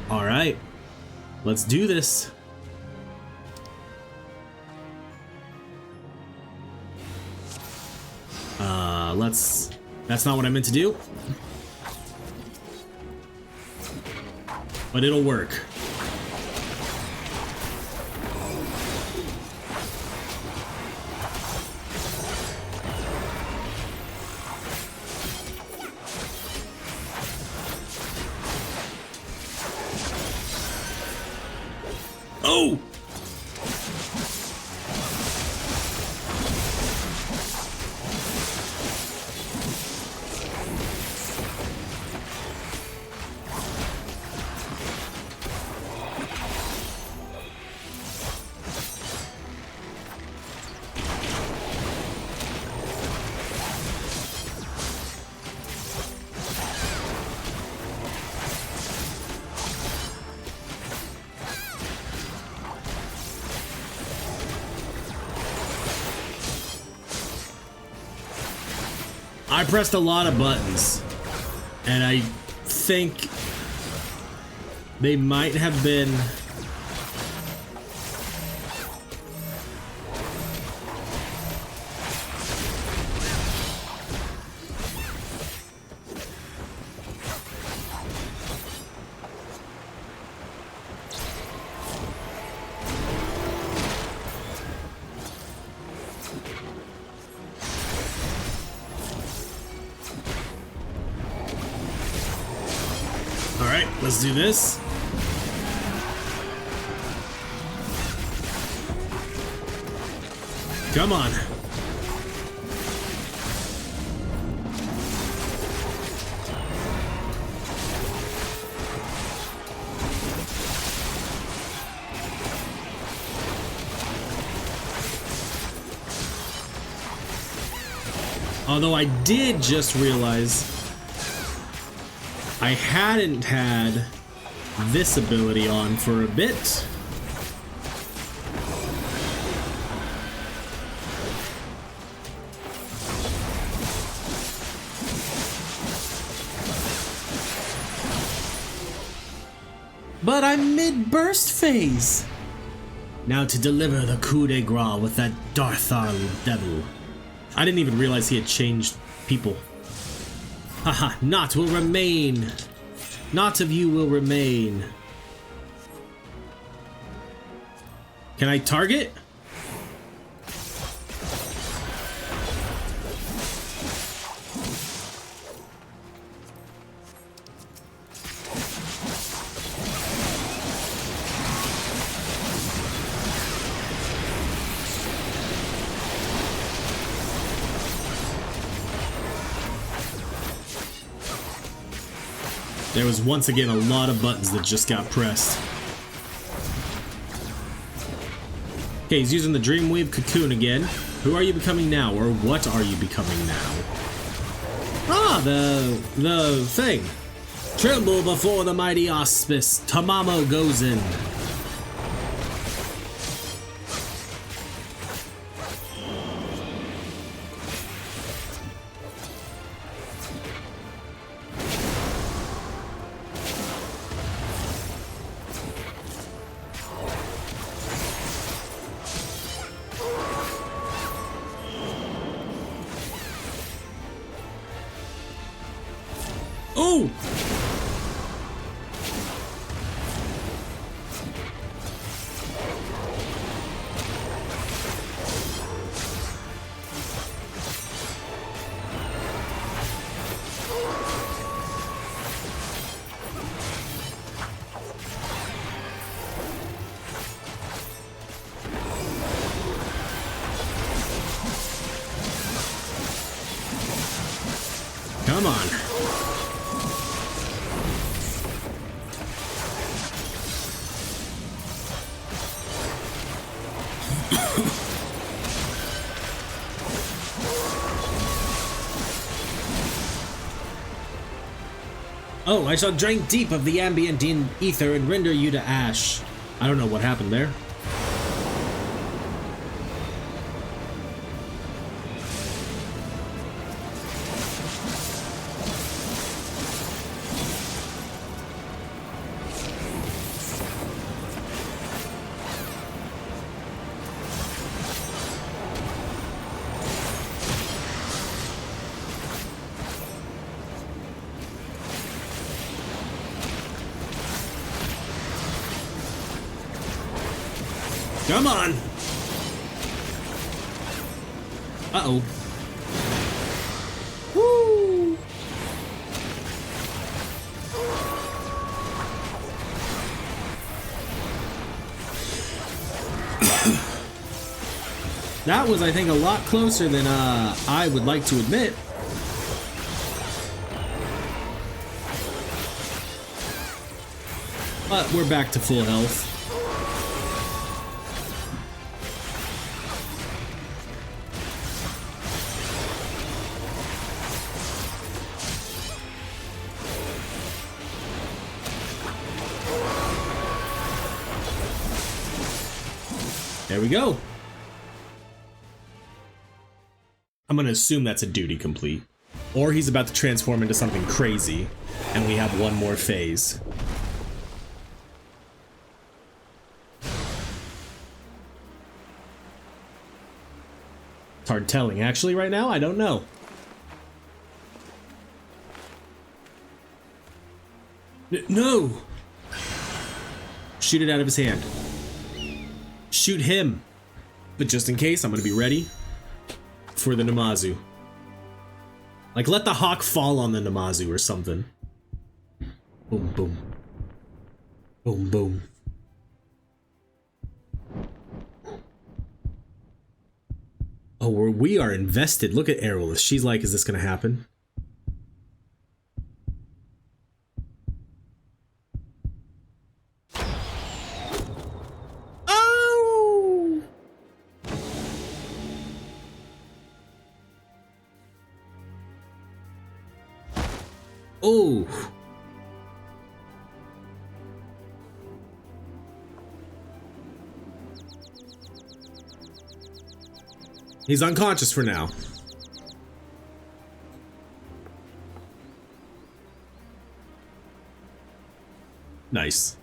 Alright, let's do this. That's not what I meant to do. But it'll work. Oh! I pressed a lot of buttons, and I think they might have been let's do this. Come on. Although I did just realize I hadn't had this ability on for a bit. But I'm mid-burst phase. Now to deliver the coup de grace with that Dawntrail devil. I didn't even realize he had changed people. Haha, naught will remain. Naught of you will remain. Can I target? There was once again a lot of buttons that just got pressed. Okay, he's using the Dreamweave Cocoon again. Who are you becoming now, or what are you becoming now? Ah, the thing. Tremble before the mighty auspice. Tamamo goes in. Oh! Come on. Oh, I shall drink deep of the ambient ether and render you to ash. I don't know what happened there. Come on! Uh-oh. Woo! That was, I think, a lot closer than I would like to admit. But we're back to full health. There we go. I'm gonna assume that's a duty complete. Or he's about to transform into something crazy, and we have one more phase. It's hard telling, actually, right now. I don't know. No! Shoot it out of his hand. Shoot him. But just in case, I'm gonna be ready for the Namazu. Like, let the hawk fall on the Namazu or something. Boom, boom. Boom, boom. Oh, we are invested. Look at Arilith. She's like, is this gonna happen? Oh! He's unconscious for now. Nice.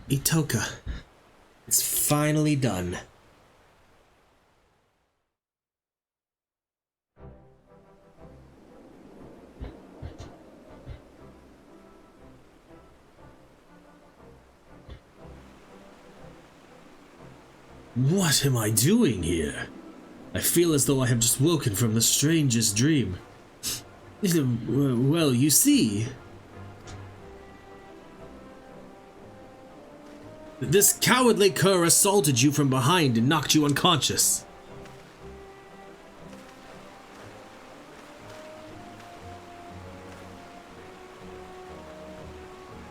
Itoka. It's finally done. What am I doing here? I feel as though I have just woken from the strangest dream. Well, you see... This cowardly cur assaulted you from behind and knocked you unconscious.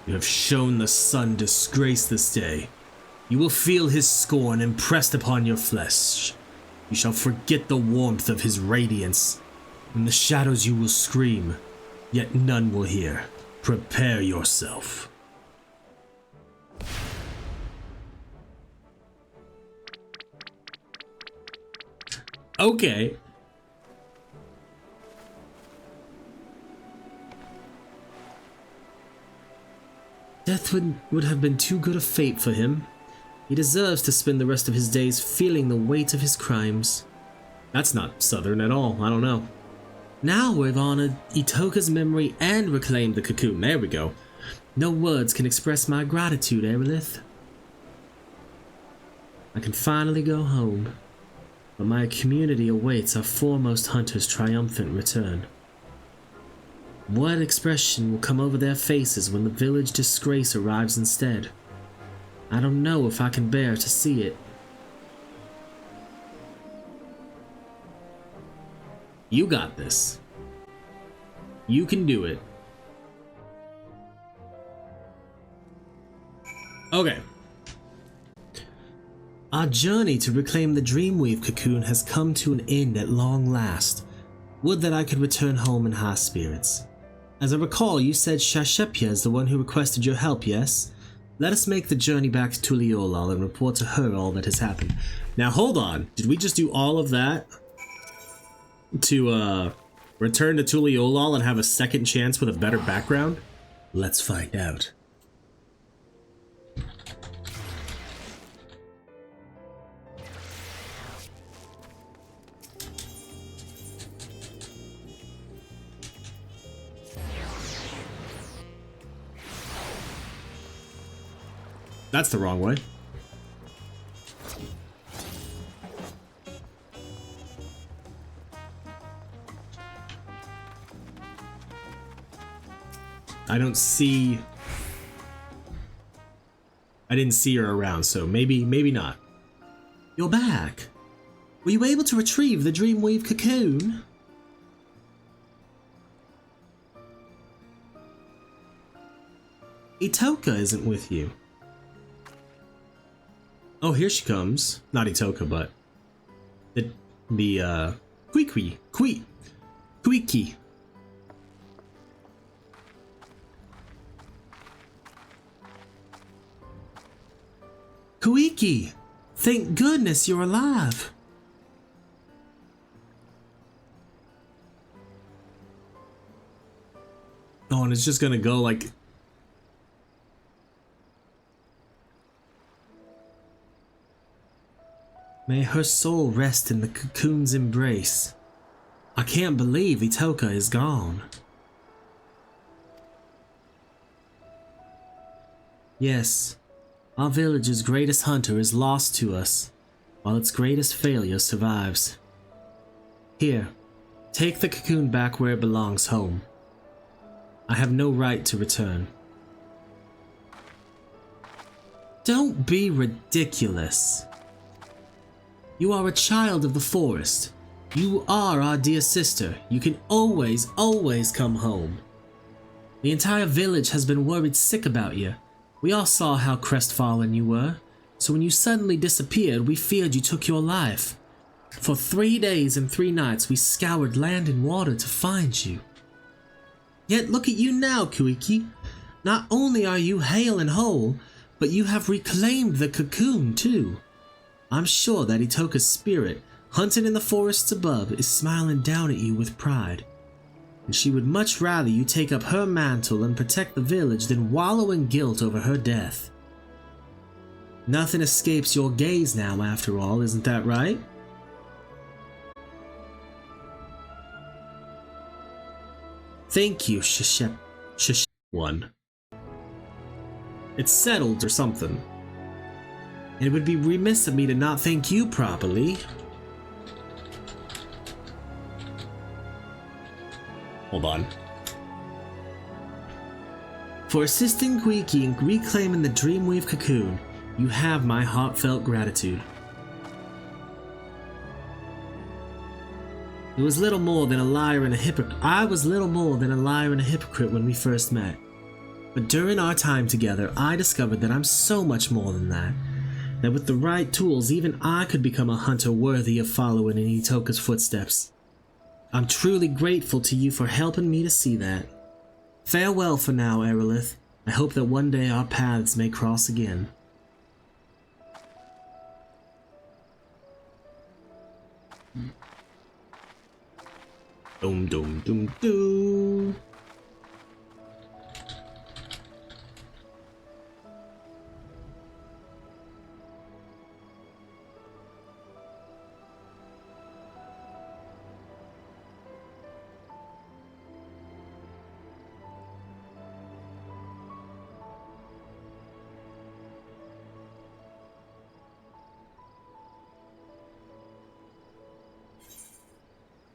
You have shown the sun disgrace this day. You will feel his scorn impressed upon your flesh. You shall forget the warmth of his radiance. In the shadows you will scream, yet none will hear. Prepare yourself. Okay. Death would have been too good a fate for him. He deserves to spend the rest of his days feeling the weight of his crimes. That's not Southern at all, I don't know. Now we've honored Itoka's memory and reclaimed the cocoon. There we go. No words can express my gratitude, Arilith. I can finally go home. But my community awaits our foremost hunter's triumphant return. What expression will come over their faces when the village disgrace arrives instead? I don't know if I can bear to see it. You got this. You can do it. Okay. Our journey to reclaim the Dreamweave cocoon has come to an end at long last. Would that I could return home in high spirits. As I recall, you said Shashepia is the one who requested your help, yes? Let us make the journey back to Tuliolal and report to her all that has happened. Now hold on, did we just do all of that to return to Tuliolal and have a second chance with a better background? Let's find out. That's the wrong way. I don't see... I didn't see her around, so maybe not. You're back. Were you able to retrieve the Dreamweave cocoon? Itoka isn't with you. Oh, here she comes. Not Itoka, but the Quiki. Kuiki! Thank goodness you're alive! Oh, and it's just gonna go like... May her soul rest in the cocoon's embrace. I can't believe Itoka is gone. Yes. Our village's greatest hunter is lost to us, while its greatest failure survives. Here, take the cocoon back where it belongs, home. I have no right to return. Don't be ridiculous. You are a child of the forest. You are our dear sister. You can always come home. The entire village has been worried sick about you. We all saw how crestfallen you were, so when you suddenly disappeared, we feared you took your life. For 3 days and 3 nights, we scoured land and water to find you. Yet look at you now, Kuiki. Not only are you hale and whole, but you have reclaimed the cocoon too. I'm sure that Itoka's spirit, hunted in the forests above, is smiling down at you with pride. And she would much rather you take up her mantle and protect the village than wallow in guilt over her death. Nothing escapes your gaze now, after all, isn't that right? Thank you, one. It's settled or something. And it would be remiss of me to not thank you properly. Hold on. For assisting Kuiki in reclaiming the Dreamweave cocoon, you have my heartfelt gratitude. I was little more than a liar and a hypocrite when we first met. But during our time together, I discovered that I'm so much more than that. That with the right tools, even I could become a hunter worthy of following in Itoka's footsteps. I'm truly grateful to you for helping me to see that. Farewell for now, Arilith. I hope that one day our paths may cross again. Dum dum dum dum.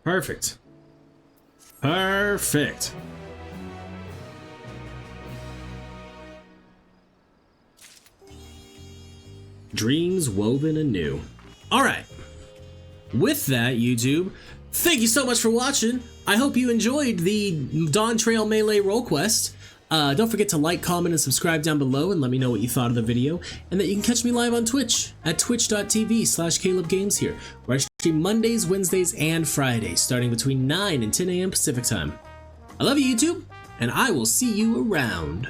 Perfect. Perfect. dreams woven anew. Alright, with that, YouTube, thank you so much for watching. I hope you enjoyed the Dawntrail Melee Roll Quest. Don't forget to like, comment, and subscribe down below and let me know what you thought of the video, and that you can catch me live on Twitch at twitch.tv/CalebGames here, where I stream Mondays, Wednesdays, and Fridays, starting between 9 and 10 a.m. Pacific time. I love you, YouTube, and I will see you around.